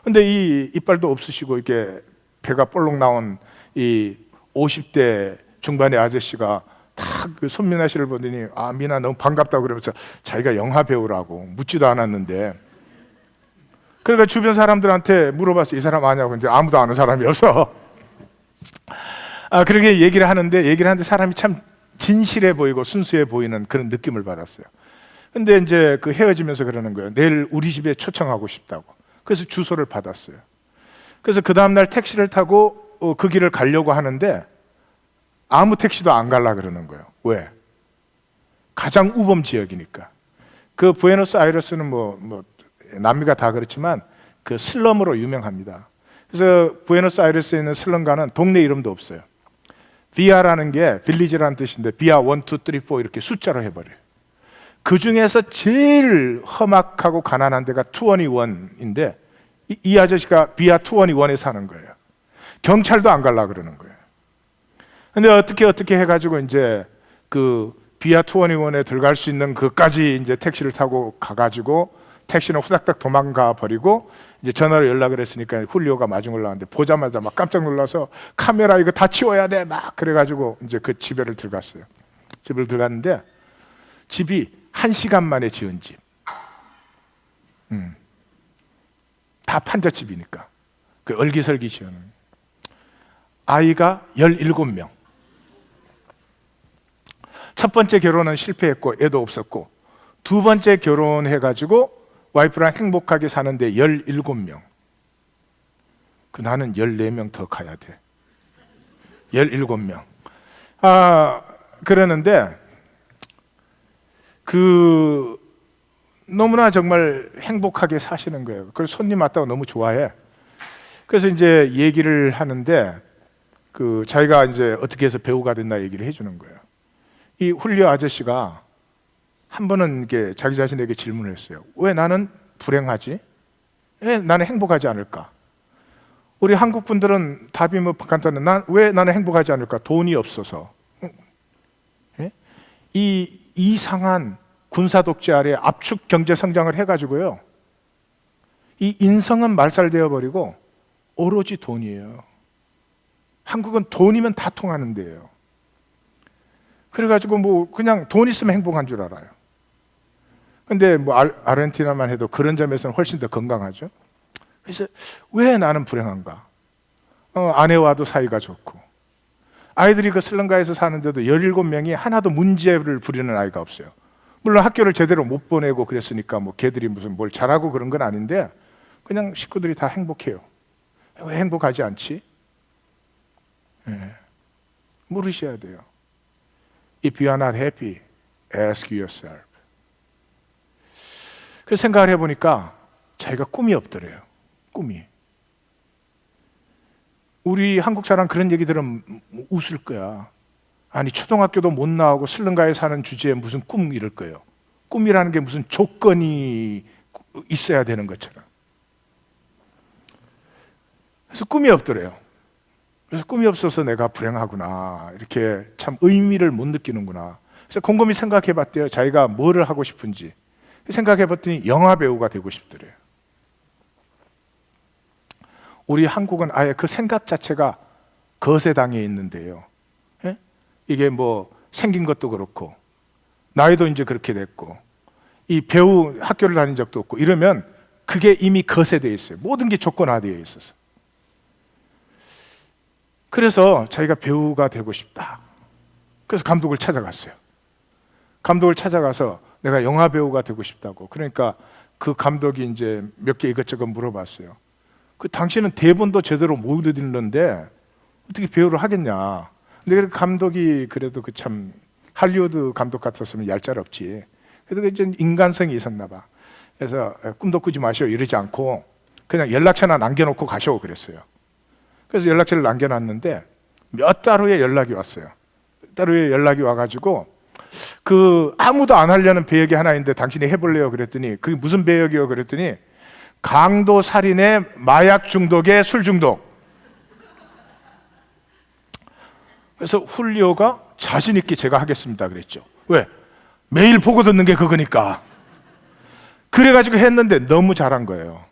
근데 이 이빨도 없으시고 이렇게 배가 볼록 나온 이 50대 중반의 아저씨가 딱 그 손민아 씨를 보더니 미나 너무 반갑다고 그러면서 자기가 영화 배우라고 묻지도 않았는데 그러니까 주변 사람들한테 물어봤어요. 이 사람 아냐고. 근데 아무도 아는 사람이 없어. 그렇게 얘기를 하는데 사람이 참 진실해 보이고 순수해 보이는 그런 느낌을 받았어요. 근데 이제 헤어지면서 그러는 거예요. 내일 우리 집에 초청하고 싶다고. 그래서 주소를 받았어요. 그래서 그 다음날 택시를 타고 그 길을 가려고 하는데 아무 택시도 안 갈라 그러는 거예요. 왜? 가장 우범 지역이니까. 그 부에노스아이레스는 뭐 남미가 다 그렇지만 그 슬럼으로 유명합니다. 그래서 부에노스아이레스에 있는 슬럼가는 동네 이름도 없어요. 비아라는 게 빌리지라는 뜻인데 비아 1, 2, 3, 4 이렇게 숫자로 해버려요. 그 중에서 제일 험악하고 가난한 데가 221인데 이 아저씨가 비아 221에 사는 거예요. 경찰도 안 갈라 그러는 거예요. 근데 어떻게 해가지고 이제 그 비아 221에 들어갈 수 있는 그까지 이제 택시를 타고 가가지고 택시는 후닥닥 도망가 버리고 이제 전화로 연락을 했으니까 훌리오가 마중을 나왔는데 보자마자 막 깜짝 놀라서 카메라 이거 다 치워야 돼 막 그래가지고 이제 그 집에를 들어갔어요. 집을 들어갔는데 집이 1시간 만에 지은 집. 다 판잣집이니까 그 얼기설기 지은 아이가 17명. 첫 번째 결혼은 실패했고 애도 없었고 두 번째 결혼해가지고 와이프랑 행복하게 사는데 17명. 나는 14명 더 가야 돼. 17명. 그러는데 너무나 정말 행복하게 사시는 거예요. 그래서 손님 왔다고 너무 좋아해. 그래서 이제 얘기를 하는데 자기가 이제 어떻게 해서 배우가 됐나 얘기를 해주는 거예요. 이 훌리오 아저씨가 한 번은 이렇게 자기 자신에게 질문을 했어요. 왜 나는 불행하지? 왜 나는 행복하지 않을까? 우리 한국 분들은 답이 뭐 간단해. 왜 나는 행복하지 않을까? 돈이 없어서. 예? 이 이상한 군사 독재 아래 압축 경제 성장을 해가지고요. 이 인성은 말살되어 버리고 오로지 돈이에요. 한국은 돈이면 다 통하는 데예요. 그래가지고 뭐 그냥 돈 있으면 행복한 줄 알아요. 근데 뭐 아르헨티나만 해도 그런 점에서는 훨씬 더 건강하죠. 그래서 왜 나는 불행한가? 아내와도 사이가 좋고 아이들이 그 슬럼가에서 사는데도 17명이 하나도 문제를 부리는 아이가 없어요. 물론 학교를 제대로 못 보내고 그랬으니까 뭐 걔들이 무슨 뭘 잘하고 그런 건 아닌데 그냥 식구들이 다 행복해요. 왜 행복하지 않지? 물으셔야 돼요. If you are not happy, ask yourself. 그래서 생각을 해보니까 자기가 꿈이 없더래요. 꿈이. 우리 한국 사람 그런 얘기 들으면 웃을 거야. 아니 초등학교도 못 나오고 슬럼가에 사는 주제에 무슨 꿈 이럴 거예요. 꿈이라는 게 무슨 조건이 있어야 되는 것처럼. 그래서 꿈이 없더래요. 그래서 꿈이 없어서 내가 불행하구나. 이렇게 참 의미를 못 느끼는구나. 그래서 곰곰이 생각해 봤대요. 자기가 뭐를 하고 싶은지. 생각해 봤더니 영화 배우가 되고 싶더래요. 우리 한국은 아예 그 생각 자체가 거세당해 있는데요. 예? 이게 뭐 생긴 것도 그렇고 나이도 이제 그렇게 됐고 이 배우 학교를 다닌 적도 없고 이러면 그게 이미 거세되어 있어요. 모든 게 조건화되어 있어서. 그래서 자기가 배우가 되고 싶다. 그래서 감독을 찾아갔어요. 감독을 찾아가서 내가 영화 배우가 되고 싶다고. 그러니까 그 감독이 이제 몇 개 이것저것 물어봤어요. 당신은 대본도 제대로 못 읽는데 어떻게 배우를 하겠냐. 근데 그 감독이 그래도 참 할리우드 감독 같았으면 얄짤없지. 그래도 이제 인간성이 있었나 봐. 그래서 꿈도 꾸지 마시오 이러지 않고 그냥 연락처나 남겨놓고 가시오 그랬어요. 그래서 연락처를 남겨놨는데 몇 달 후에 연락이 왔어요. 몇 달 후에 연락이 와가지고 아무도 안 하려는 배역이 하나 있는데 당신이 해볼래요? 그랬더니 그게 무슨 배역이요? 그랬더니 강도 살인의 마약 중독의 술 중독. 그래서 훌리오가 자신 있게 제가 하겠습니다 그랬죠. 왜? 매일 보고 듣는 게 그거니까. 그래가지고 했는데 너무 잘한 거예요.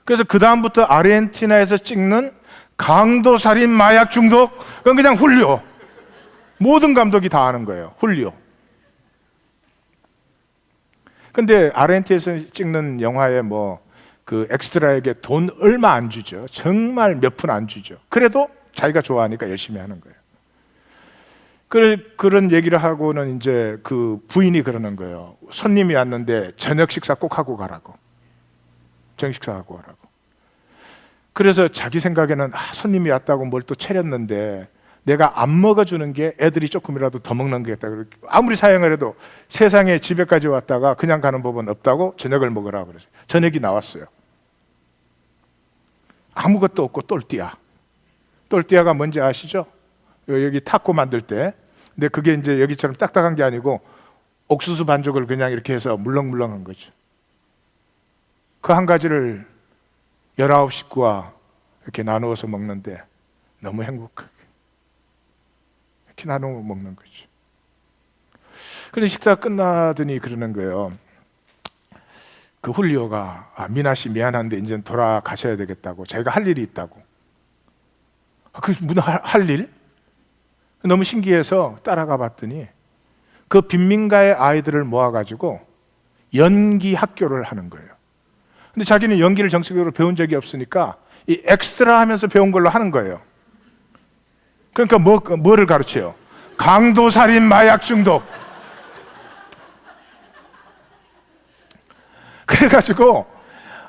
그래서 그 다음부터 아르헨티나에서 찍는 강도 살인 마약 중독 그건 그냥 훌리오. 모든 감독이 다 아는 거예요. 훌리오. 근데 아르헨티나에서 찍는 영화에 엑스트라에게 돈 얼마 안 주죠. 정말 몇 푼 안 주죠. 그래도 자기가 좋아하니까 열심히 하는 거예요. 그런 얘기를 하고는 이제 그 부인이 그러는 거예요. 손님이 왔는데 저녁 식사 꼭 하고 가라고. 저녁 식사 하고 가라고. 그래서 자기 생각에는 손님이 왔다고 뭘 또 차렸는데 내가 안 먹어주는 게 애들이 조금이라도 더 먹는 거겠다. 아무리 사양을 해도 세상에 집에까지 왔다가 그냥 가는 법은 없다고 저녁을 먹으라고 그랬어요. 저녁이 나왔어요. 아무것도 없고 똘띠아. 똘띠아가 뭔지 아시죠? 여기 타코 만들 때. 근데 그게 이제 여기처럼 딱딱한 게 아니고 옥수수 반죽을 그냥 이렇게 해서 물렁물렁한 거죠. 그 한 가지를 19식구와 이렇게 나누어서 먹는데 너무 행복하게 이렇게 나누어 먹는 거죠. 그런데 식사가 끝나더니 그러는 거예요. 그 훌리오가 미나 씨 미안한데 이제 돌아가셔야 되겠다고. 자기가 할 일이 있다고. 할 일? 너무 신기해서 따라가 봤더니 그 빈민가의 아이들을 모아가지고 연기 학교를 하는 거예요. 근데 자기는 연기를 정식으로 배운 적이 없으니까 이 엑스트라 하면서 배운 걸로 하는 거예요. 그러니까 뭐를 가르쳐요? 강도 살인 마약 중독. 그래가지고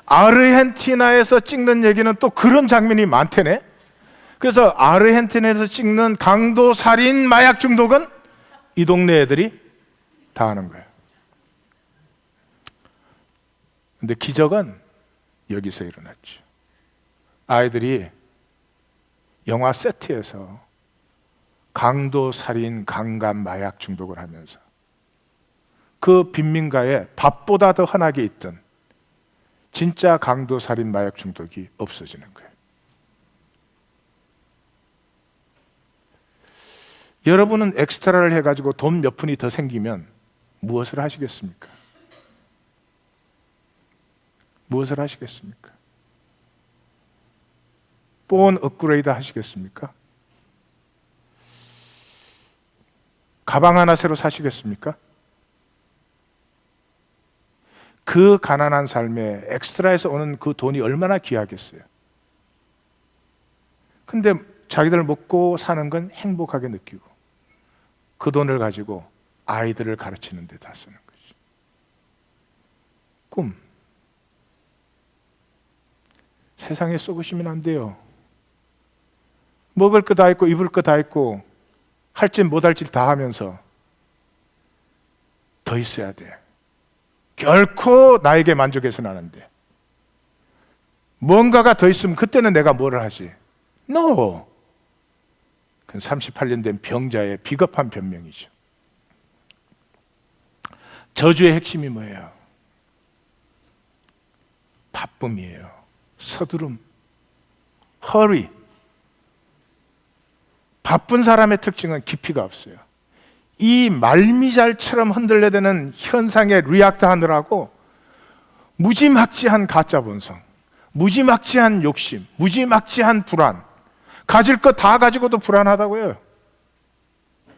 아르헨티나에서 찍는 얘기는 또 그런 장면이 많대네. 그래서 아르헨티나에서 찍는 강도 살인 마약 중독은 이 동네 애들이 다 하는 거예요. 근데 기적은 여기서 일어났죠. 아이들이 영화 세트에서 강도 살인 강간 마약 중독을 하면서 그 빈민가에 밥보다 더 흔하게 있던 진짜 강도 살인 마약 중독이 없어지는 거예요. 여러분은 엑스트라를 해가지고 돈 몇 푼이 더 생기면 무엇을 하시겠습니까? 무엇을 하시겠습니까? 폰 업그레이드 하시겠습니까? 가방 하나 새로 사시겠습니까? 그 가난한 삶에 엑스트라에서 오는 그 돈이 얼마나 귀하겠어요. 근데 자기들 먹고 사는 건 행복하게 느끼고 그 돈을 가지고 아이들을 가르치는 데 다 쓰는 거지. 꿈. 세상에 쏘으시면 안 돼요. 먹을 거 다 있고 입을 거 다 있고 할 짓 못할 짓 다 하면서 더 있어야 돼. 결코 나에게 만족해서는 안 돼. 뭔가가 더 있으면 그때는 내가 뭐를 하지? No. 그건 38년 된 병자의 비겁한 변명이죠. 저주의 핵심이 뭐예요? 바쁨이에요. 서두름. hurry. 바쁜 사람의 특징은 깊이가 없어요. 이 말미잘처럼 흔들려대는 현상에 리액트 하느라고 무지막지한 가짜 본성, 무지막지한 욕심, 무지막지한 불안, 가질 거 다 가지고도 불안하다고요.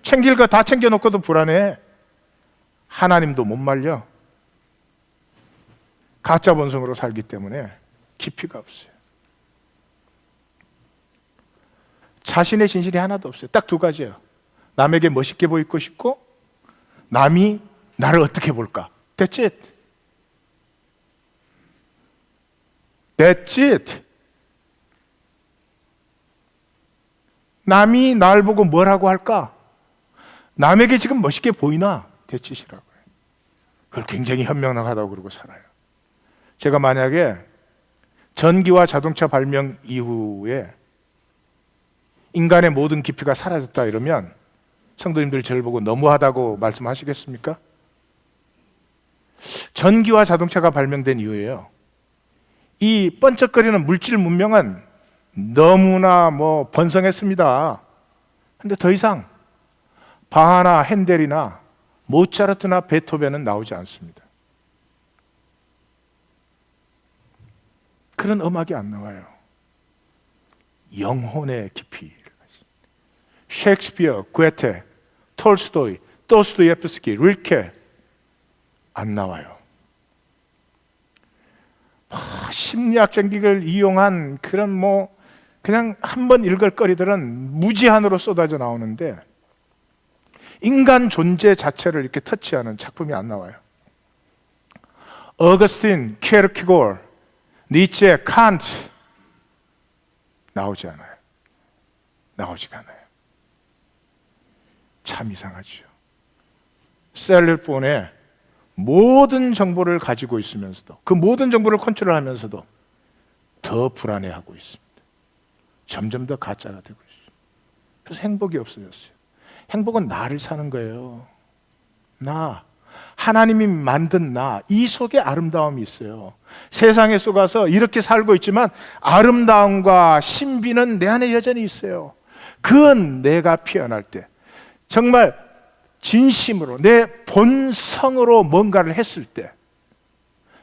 챙길 거 다 챙겨놓고도 불안해. 하나님도 못 말려. 가짜 본성으로 살기 때문에 깊이가 없어요. 자신의 진실이 하나도 없어요. 딱 두 가지예요. 남에게 멋있게 보이고 싶고 남이 나를 어떻게 볼까. That's it. That's it. 남이 날 보고 뭐라고 할까? 남에게 지금 멋있게 보이나? That's it이라고 해요. 그걸 굉장히 현명하다고 그러고 살아요. 제가 만약에 전기와 자동차 발명 이후에 인간의 모든 깊이가 사라졌다 이러면 성도님들 저를 보고 너무하다고 말씀하시겠습니까? 전기와 자동차가 발명된 이후에요, 이 번쩍거리는 물질 문명은 너무나 번성했습니다. 근데 더 이상 바하나 핸델이나 모차르트나 베토벤은 나오지 않습니다. 그런 음악이 안 나와요. 영혼의 깊이. 셰익스피어, 괴테, 톨스토이, 도스토옙스키, 릴케 안 나와요. 심리학 전기를 이용한 그런 그냥 한번 읽을 거리들은 무제한으로 쏟아져 나오는데 인간 존재 자체를 이렇게 터치하는 작품이 안 나와요. 어거스틴, 케르케고르, 니체, 칸트 나오지 않아요. 나오지가 않아요. 참 이상하죠. 셀러폰에 모든 정보를 가지고 있으면서도 그 모든 정보를 컨트롤하면서도 더 불안해하고 있습니다. 점점 더 가짜가 되고 있어요. 그래서 행복이 없어졌어요. 행복은 나를 사는 거예요. 나. 하나님이 만든 나. 이 속에 아름다움이 있어요. 세상에 속아서 이렇게 살고 있지만 아름다움과 신비는 내 안에 여전히 있어요. 그건 내가 피어날 때 정말 진심으로 내 본성으로 뭔가를 했을 때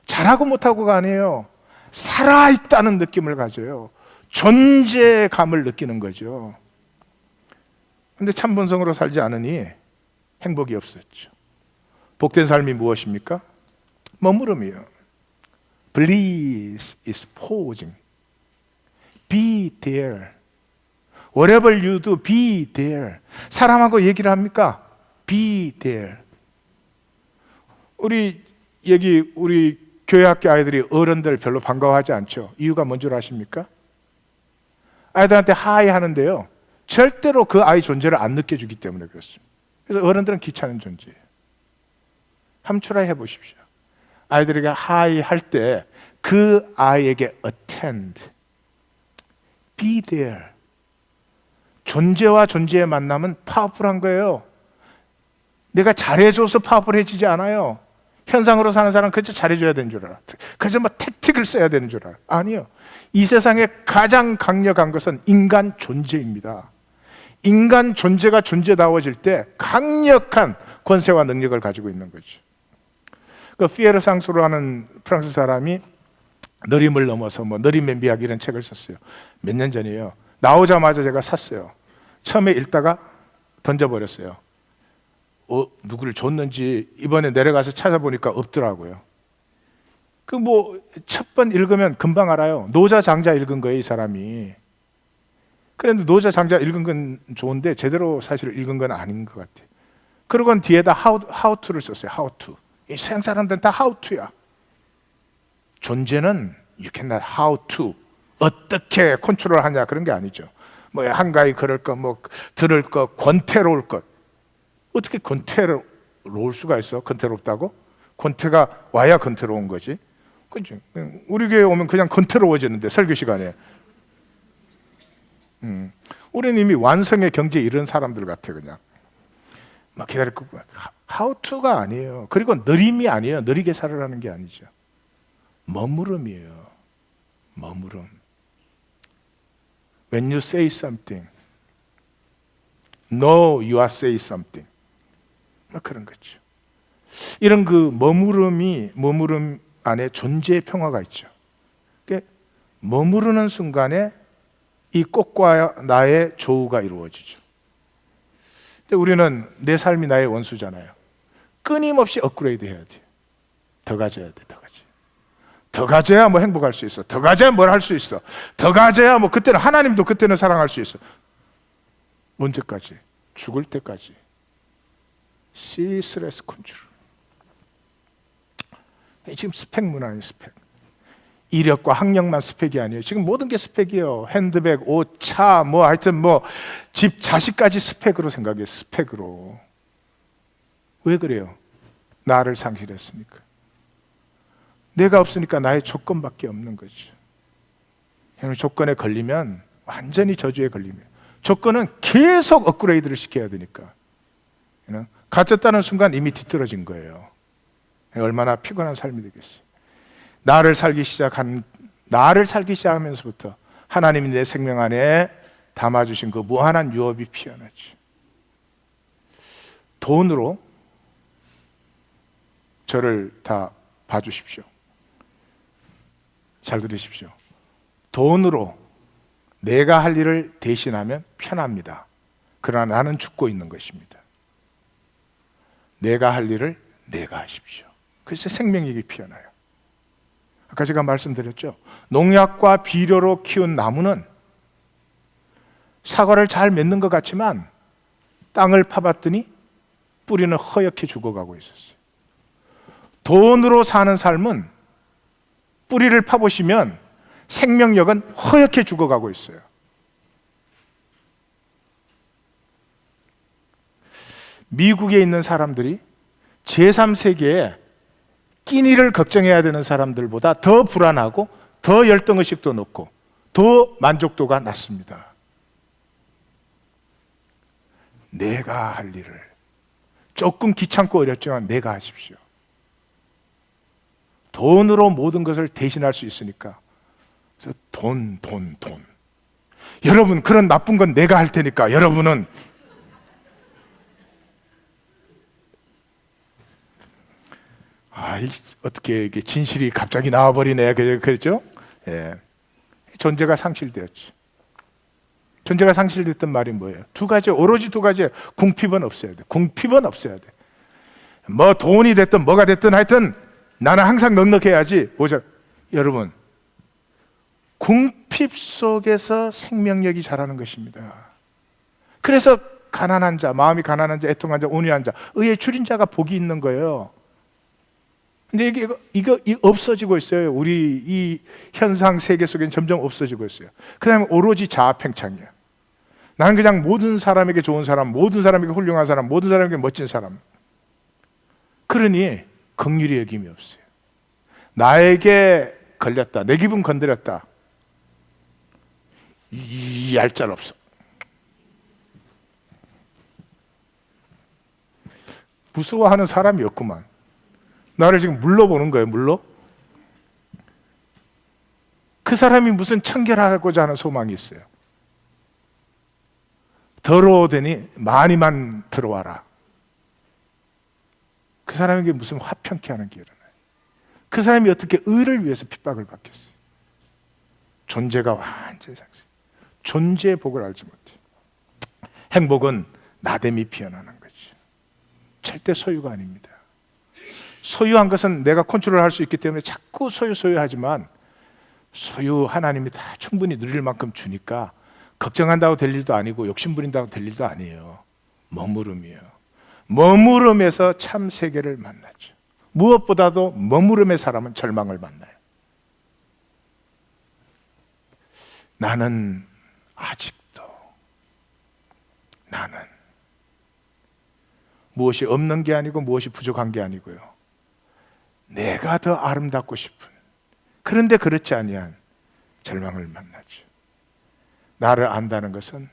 잘하고 못하고가 아니에요. 살아있다는 느낌을 가져요. 존재감을 느끼는 거죠. 근데 참 본성으로 살지 않으니 행복이 없었죠. 복된 삶이 무엇입니까? 머무름이요. Bliss is pausing. Be there. Whatever you do, be there. 사람하고 얘기를 합니까? Be there. 우리 교회 학교 아이들이 어른들 별로 반가워하지 않죠. 이유가 뭔 줄 아십니까? 아이들한테 하이 하는데요, 절대로 그 아이 존재를 안 느껴주기 때문에 그렇습니다. 그래서 어른들은 귀찮은 존재예요. 한번 트라이 해보십시오. 아이들에게 하이 할 때 그 아이에게 attend, be there. 존재와 존재의 만남은 파워풀한 거예요. 내가 잘해줘서 파워풀해지지 않아요. 현상으로 사는 사람은 그저 잘해줘야 되는 줄 알아. 그저 뭐 택틱을 써야 되는 줄 알아. 아니요. 이 세상에 가장 강력한 것은 인간 존재입니다. 인간 존재가 존재다워질 때 강력한 권세와 능력을 가지고 있는 거죠. 그 피에르 상수라는 프랑스 사람이 느림을 넘어서 뭐 느림의 미학 이런 책을 썼어요. 몇 년 전이에요. 나오자마자 제가 샀어요. 처음에 읽다가 던져버렸어요. 누구를 줬는지 이번에 내려가서 찾아보니까 없더라고요. 그 뭐 첫 번 읽으면 금방 알아요. 노자 장자 읽은 거예요, 이 사람이. 그런데 노자 장자 읽은 건 좋은데 제대로 사실 읽은 건 아닌 것 같아요. 그러고는 뒤에다 how to를 썼어요. how to. 이 서양 사람들은 다 how to야. 존재는 you cannot how to. 어떻게 컨트롤하냐 그런 게 아니죠. 뭐 한가히 걸을 것, 뭐 들을 것, 권태로울 것. 어떻게 권태로울 수가 있어? 권태롭다고? 권태가 와야 권태로운 거지. 그죠? 우리 교회 오면 그냥 권태로워지는데 설교 시간에. 우리는 이미 완성의 경지에 이른 사람들 같아 그냥. 막 기다릴 거. how to가 아니에요. 그리고 느림이 아니에요. 느리게 살으라는 게 아니죠. 머무름이에요. 머무름. When you say something, no, you are say something. 그런 거죠. 이런 그 머무름 안에 존재의 평화가 있죠. 머무르는 순간에 이 꽃과 나의 조우가 이루어지죠. 우리는 내 삶이 나의 원수잖아요. 끊임없이 업그레이드 해야 돼요. 더 가져야 돼, 더 가져. 더 가져야 뭐 행복할 수 있어. 더 가져야 뭘 할 수 있어. 더 가져야 뭐 그때는 하나님도 그때는 사랑할 수 있어. 언제까지? 죽을 때까지. 시스레스 컨트롤. 지금 스펙 문화예요, 스펙. 이력과 학력만 스펙이 아니에요. 지금 모든 게 스펙이에요. 핸드백, 옷, 차, 뭐 하여튼 뭐 집, 자식까지 스펙으로 생각해요. 스펙으로. 왜 그래요? 나를 상실했으니까. 내가 없으니까 나의 조건밖에 없는 거죠. 조건에 걸리면 완전히 저주에 걸리면 조건은 계속 업그레이드를 시켜야 되니까. 갇혔다는 순간 이미 뒤떨어진 거예요. 얼마나 피곤한 삶이 되겠어요. 나를 살기 시작하면서부터 하나님이 내 생명 안에 담아주신 그 무한한 유업이 피어나죠. 돈으로 저를 다 봐주십시오. 잘 들으십시오. 돈으로 내가 할 일을 대신하면 편합니다. 그러나 나는 죽고 있는 것입니다. 내가 할 일을 내가 하십시오. 그래서 생명력이 피어나요. 아까 제가 말씀드렸죠. 농약과 비료로 키운 나무는 사과를 잘 맺는 것 같지만 땅을 파봤더니 뿌리는 허옇게 죽어가고 있었어요. 돈으로 사는 삶은 뿌리를 파보시면 생명력은 허옇게 죽어가고 있어요. 미국에 있는 사람들이 제3세계에 끼니를 걱정해야 되는 사람들보다 더 불안하고 더 열등의식도 높고 더 만족도가 낮습니다. 내가 할 일을 조금 귀찮고 어렵지만 내가 하십시오. 돈으로 모든 것을 대신할 수 있으니까. 그래서 돈. 여러분, 그런 나쁜 건 내가 할 테니까 여러분은 어떻게 이게 진실이 갑자기 나와버리네. 그랬죠? 예. 존재가 상실되었지. 존재가 상실됐던 말이 뭐예요? 두 가지, 오로지 두 가지. 궁핍은 없어야 돼. 궁핍은 없어야 돼. 뭐 돈이 됐든 뭐가 됐든 하여튼 나는 항상 넉넉해야지. 보자, 여러분, 궁핍 속에서 생명력이 자라는 것입니다. 그래서 가난한 자, 마음이 가난한 자, 애통한 자, 온유한 자, 의에 줄인 자가 복이 있는 거예요. 근데 이거 없어지고 있어요. 우리 이 현상 세계 속엔 점점 없어지고 있어요. 그다음에 오로지 자아팽창이에요. 나는 그냥 모든 사람에게 좋은 사람, 모든 사람에게 훌륭한 사람, 모든 사람에게 멋진 사람. 그러니 긍휼히 여김이 없어요. 나에게 걸렸다, 내 기분 건드렸다, 이 얄짤 없어. 무서워하는 사람이 없구만. 나를 지금 물러보는 거예요. 그 사람이 무슨 청결하고자 하는 소망이 있어요. 더러워되니 많이만 들어와라. 그 사람에게 무슨 화평케 하는 게 일어나요. 그 사람이 어떻게 의를 위해서 핍박을 받겠어요. 존재가 완전히 상승. 존재의 복을 알지 못해. 행복은 나됨이 피어나는 거죠. 절대 소유가 아닙니다. 소유한 것은 내가 컨트롤할 수 있기 때문에 자꾸 소유하지만, 소유 하나님이 다 충분히 누릴 만큼 주니까 걱정한다고 될 일도 아니고 욕심부린다고 될 일도 아니에요. 머무름이에요. 머무름에서 참 세계를 만나죠. 무엇보다도 머무름의 사람은 절망을 만나요. 나는 아직도, 나는 무엇이 없는 게 아니고 무엇이 부족한 게 아니고요, 내가 더 아름답고 싶은, 그런데 그렇지 아니한 절망을 만나죠. 나를 안다는 것은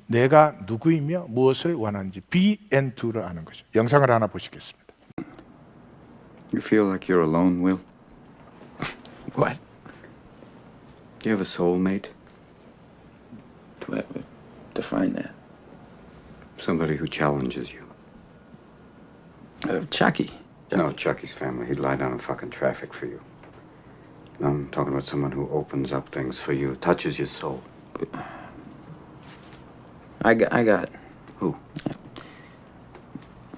내가 누구이며 무엇을 원하는지, be and do를 아는 거죠. 영상을 하나 보시겠습니다. You feel like you're alone, Will? What? Do you have a soulmate? Do I define that? Somebody who challenges you. Chucky. No, Chucky's family. He'd lie down in fucking traffic for you. I'm talking about someone who opens up things for you, touches your soul. I got. Who?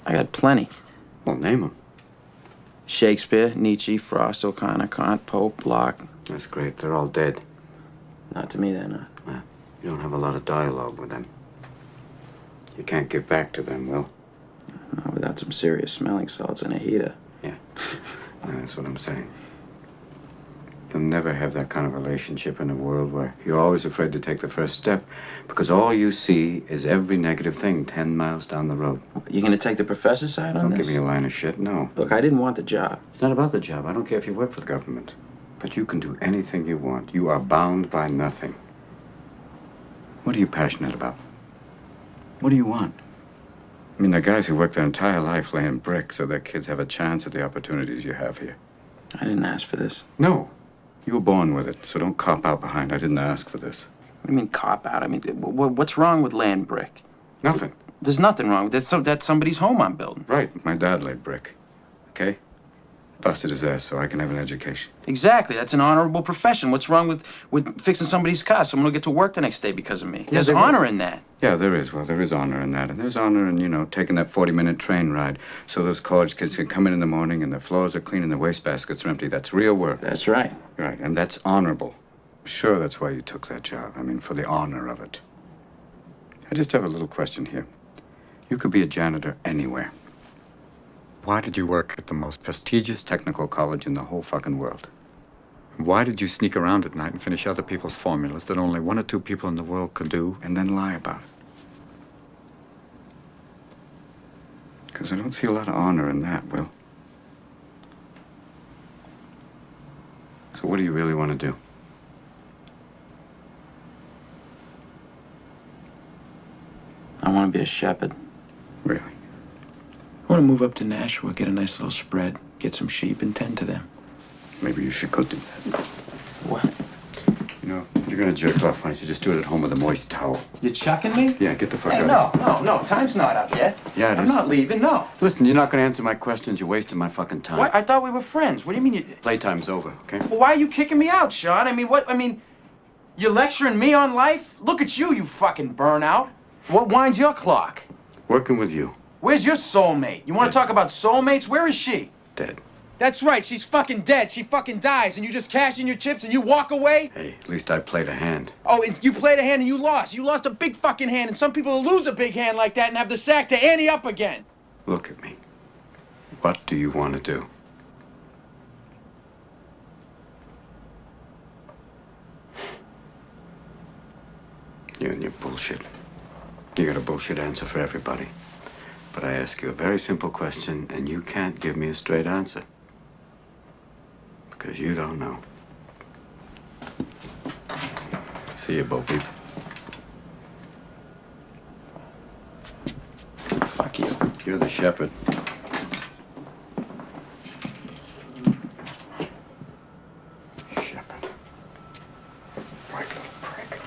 I got plenty. Well, name them. Shakespeare, Nietzsche, Frost, O'Connor, Kant, Pope, Locke. That's great. They're all dead. Not to me, they're not. Well, you don't have a lot of dialogue with them. You can't give back to them, Will. Not without some serious smelling salts and a heater. Yeah. That's what I'm saying. You'll never have that kind of relationship in a world where you're always afraid to take the first step because all you see is every negative thing 10 miles down the road. You gonna take the professor's side on Don't this? give me a line of shit, no. Look, I didn't want the job. It's not about the job. I don't care if you work for the government. But you can do anything you want. You are bound by nothing. What are you passionate about? What do you want? I mean, there are guys who work their entire life laying bricks so their kids have a chance at the opportunities you have here. I didn't ask for this. No. You were born with it, so don't cop out behind. I didn't ask for this. What do you mean cop out? I mean, what's wrong with laying brick? Nothing. There's nothing wrong with that. That's somebody's home I'm building. Right. My dad laid brick. Okay? Busted his ass so I can have an education. Exactly. That's an honorable profession. What's wrong with fixing somebody's car? Someone will get to work the next day because of me. There's there honor in that. Yeah, there is. Well, there is honor in that. And there's honor in, taking that 40-minute train ride so those college kids can come in the morning and their floors are clean and their wastebaskets are empty. That's real work. That's right. Right, and that's honorable. Sure, that's why you took that job. I mean, for the honor of it. I just have a little question here. You could be a janitor anywhere. Why did you work at the most prestigious technical college in the whole fucking world? Why did you sneak around at night and finish other people's formulas that only one or two people in the world could do and then lie about it? Because I don't see a lot of honor in that, Will. So what do you really want to do? I want to be a shepherd. Really? I want to move up to Nashua, get a nice little spread, get some sheep, and tend to them. Maybe you should go do that. What? If you're gonna jerk off, why don't you just do it at home with a moist towel? You chucking me? Yeah, get the fuck Hey, out. no. Time's not up yet. Yeah, it I'm is. not leaving, no. Listen, you're not gonna answer my questions. You're wasting my fucking time. What? I thought we were friends. What do you mean you... Playtime's over, okay? Well, why are you kicking me out, Sean? You're lecturing me on life? Look at you, you fucking burnout. What winds your clock? Working with you. Where's your soulmate? You want to talk about soulmates? Where is she? Dead. That's right, she's fucking dead. She fucking dies, and you just cash in your chips and you walk away? Hey, at least I played a hand. Oh, and you played a hand and you lost. You lost a big fucking hand, and some people lose a big hand like that and have the sack to ante up again. Look at me. What do you want to do? You and your bullshit. You got a bullshit answer for everybody. But I ask you a very simple question, and you can't give me a straight answer. Because you don't know. See you, Bo Peep. Fuck you. You're the shepherd. Shepherd. Right little prick.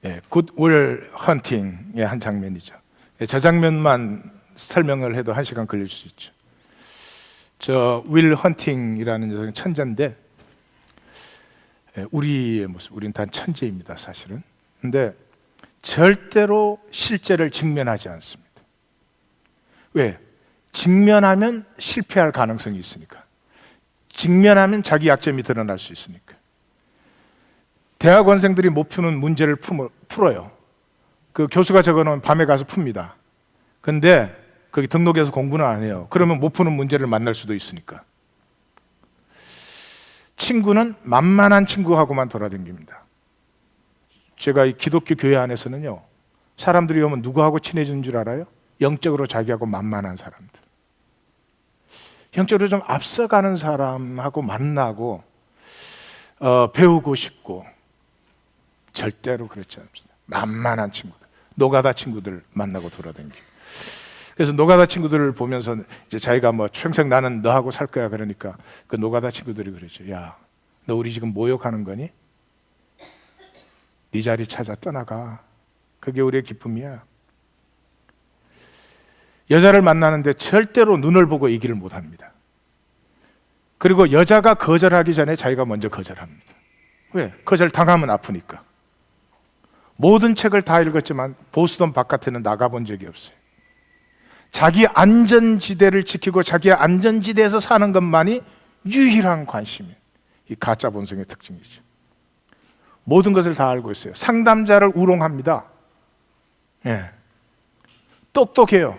예, 굿윌 헌팅의 한 장면이죠. 예, 저 장면만 설명을 해도 1시간 걸릴 수 있죠. 저 윌 헌팅이라는 천재인데 예, 우리의 모습, 우리는 다 천재입니다, 사실은. 근데 절대로 실제를 직면하지 않습니다. 왜? 직면하면 실패할 가능성이 있으니까. 직면하면 자기 약점이 드러날 수 있으니까. 대학원생들이 못 푸는 문제를 풀어요. 그 교수가 적어놓은 밤에 가서 풉니다. 근데 거기 등록해서 공부는 안 해요. 그러면 못 푸는 문제를 만날 수도 있으니까. 친구는 만만한 친구하고만 돌아다닙니다. 제가 이 기독교 교회 안에서는요, 사람들이 오면 누구하고 친해지는 줄 알아요? 영적으로 자기하고 만만한 사람들, 영적으로 좀 앞서가는 사람하고 만나고 배우고 싶고. 절대로 그렇지 않습니다. 만만한 친구들, 노가다 친구들 만나고 돌아다니고. 그래서 노가다 친구들을 보면서 이제 자기가 뭐 평생 나는 너하고 살 거야 그러니까 그 노가다 친구들이 그러죠. 야, 너 우리 지금 모욕하는 거니? 네 자리 찾아 떠나가. 그게 우리의 기쁨이야. 여자를 만나는데 절대로 눈을 보고 얘기를 못 합니다. 그리고 여자가 거절하기 전에 자기가 먼저 거절합니다. 왜? 거절 당하면 아프니까. 모든 책을 다 읽었지만 보수돈 바깥에는 나가본 적이 없어요. 자기 안전지대를 지키고 자기의 안전지대에서 사는 것만이 유일한 관심이에요. 이 가짜 본성의 특징이죠. 모든 것을 다 알고 있어요. 상담자를 우롱합니다. 예. 똑똑해요.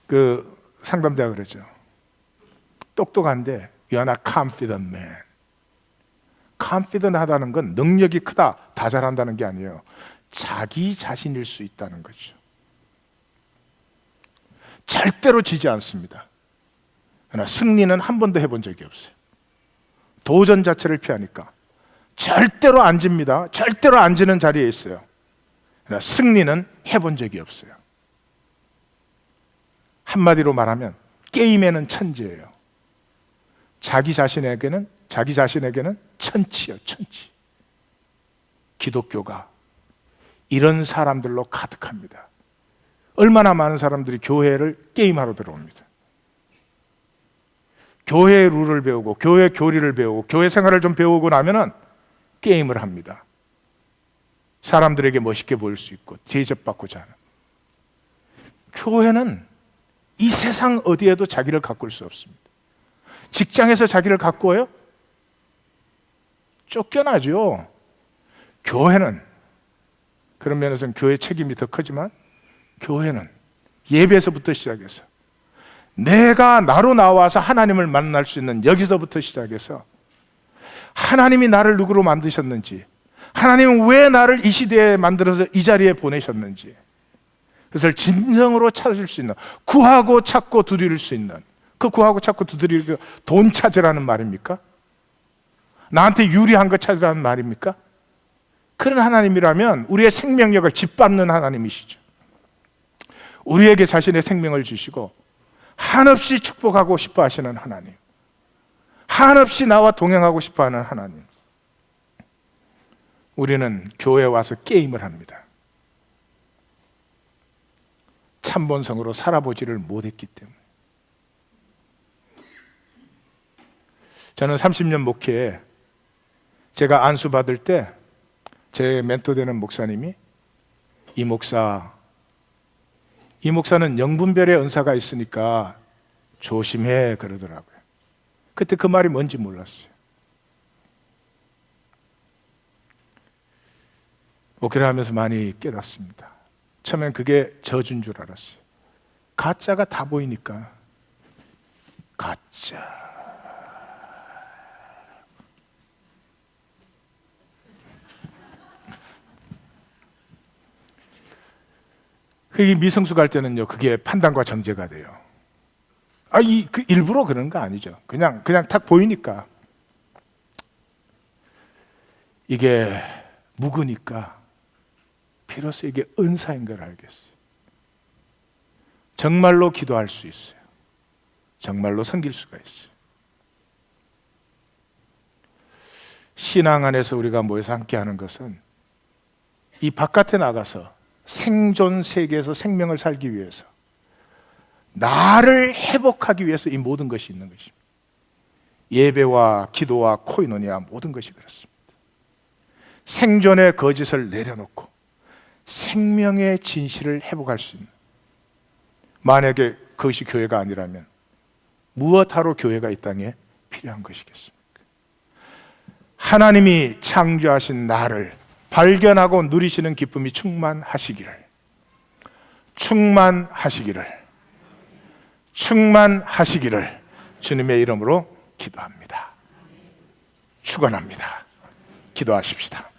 그 상담자가 그러죠. 똑똑한데 you're not confident man. confident하다는 건 능력이 크다, 다 잘한다는 게 아니에요. 자기 자신일 수 있다는 거죠. 절대로 지지 않습니다. 그러나 승리는 한 번도 해본 적이 없어요. 도전 자체를 피하니까 절대로 안 집니다. 절대로 안 지는 자리에 있어요. 그러나 승리는 해본 적이 없어요. 한마디로 말하면 게임에는 천재예요. 자기 자신에게는 천치예요, 천치. 기독교가 이런 사람들로 가득합니다. 얼마나 많은 사람들이 교회를 게임하러 들어옵니다. 교회의 룰을 배우고 교회 교리를 배우고 교회 생활을 좀 배우고 나면은 게임을 합니다. 사람들에게 멋있게 보일 수 있고 대접받고자 하는. 교회는 이 세상 어디에도 자기를 가꿀 수 없습니다. 직장에서 자기를 가꾸어요? 쫓겨나죠. 교회는, 그런 면에서는 교회 책임이 더 크지만 교회는 예배에서부터 시작해서 내가 나로 나와서 하나님을 만날 수 있는 여기서부터 시작해서 하나님이 나를 누구로 만드셨는지, 하나님은 왜 나를 이 시대에 만들어서 이 자리에 보내셨는지, 그것을 진정으로 찾을 수 있는, 구하고 찾고 두드릴 수 있는, 그 구하고 찾고 두드릴 돈 찾으라는 말입니까? 나한테 유리한 거 찾으라는 말입니까? 그런 하나님이라면 우리의 생명력을 짓밟는 하나님이시죠. 우리에게 자신의 생명을 주시고 한없이 축복하고 싶어 하시는 하나님, 한없이 나와 동행하고 싶어 하는 하나님. 우리는 교회에 와서 게임을 합니다. 참본성으로 살아보지를 못했기 때문에. 저는 30년 목회에 제가 안수 받을 때 제 멘토 되는 목사님이 이 목사는 영분별의 은사가 있으니까 조심해 그러더라고요. 그때 그 말이 뭔지 몰랐어요. 목회를 하면서 많이 깨닫습니다. 처음엔 그게 저주인 줄 알았어요. 가짜가 다 보이니까. 가짜. 그게 미성숙 할 때는요, 그게 판단과 정죄가 돼요. 일부러 그런 거 아니죠. 그냥 딱 보이니까. 이게 묵으니까 비로소 이게 은사인 걸 알겠어요. 정말로 기도할 수 있어요. 정말로 섬길 수가 있어요. 신앙 안에서 우리가 모여서 함께 하는 것은 이 바깥에 나가서 생존 세계에서 생명을 살기 위해서 나를 회복하기 위해서 이 모든 것이 있는 것입니다. 예배와 기도와 코이노니아 모든 것이 그렇습니다. 생존의 거짓을 내려놓고 생명의 진실을 회복할 수 있는, 만약에 그것이 교회가 아니라면 무엇하러 교회가 이 땅에 필요한 것이겠습니까? 하나님이 창조하신 나를 발견하고 누리시는 기쁨이 충만하시기를, 충만하시기를 주님의 이름으로 기도합니다. 축원합니다. 기도하십시다.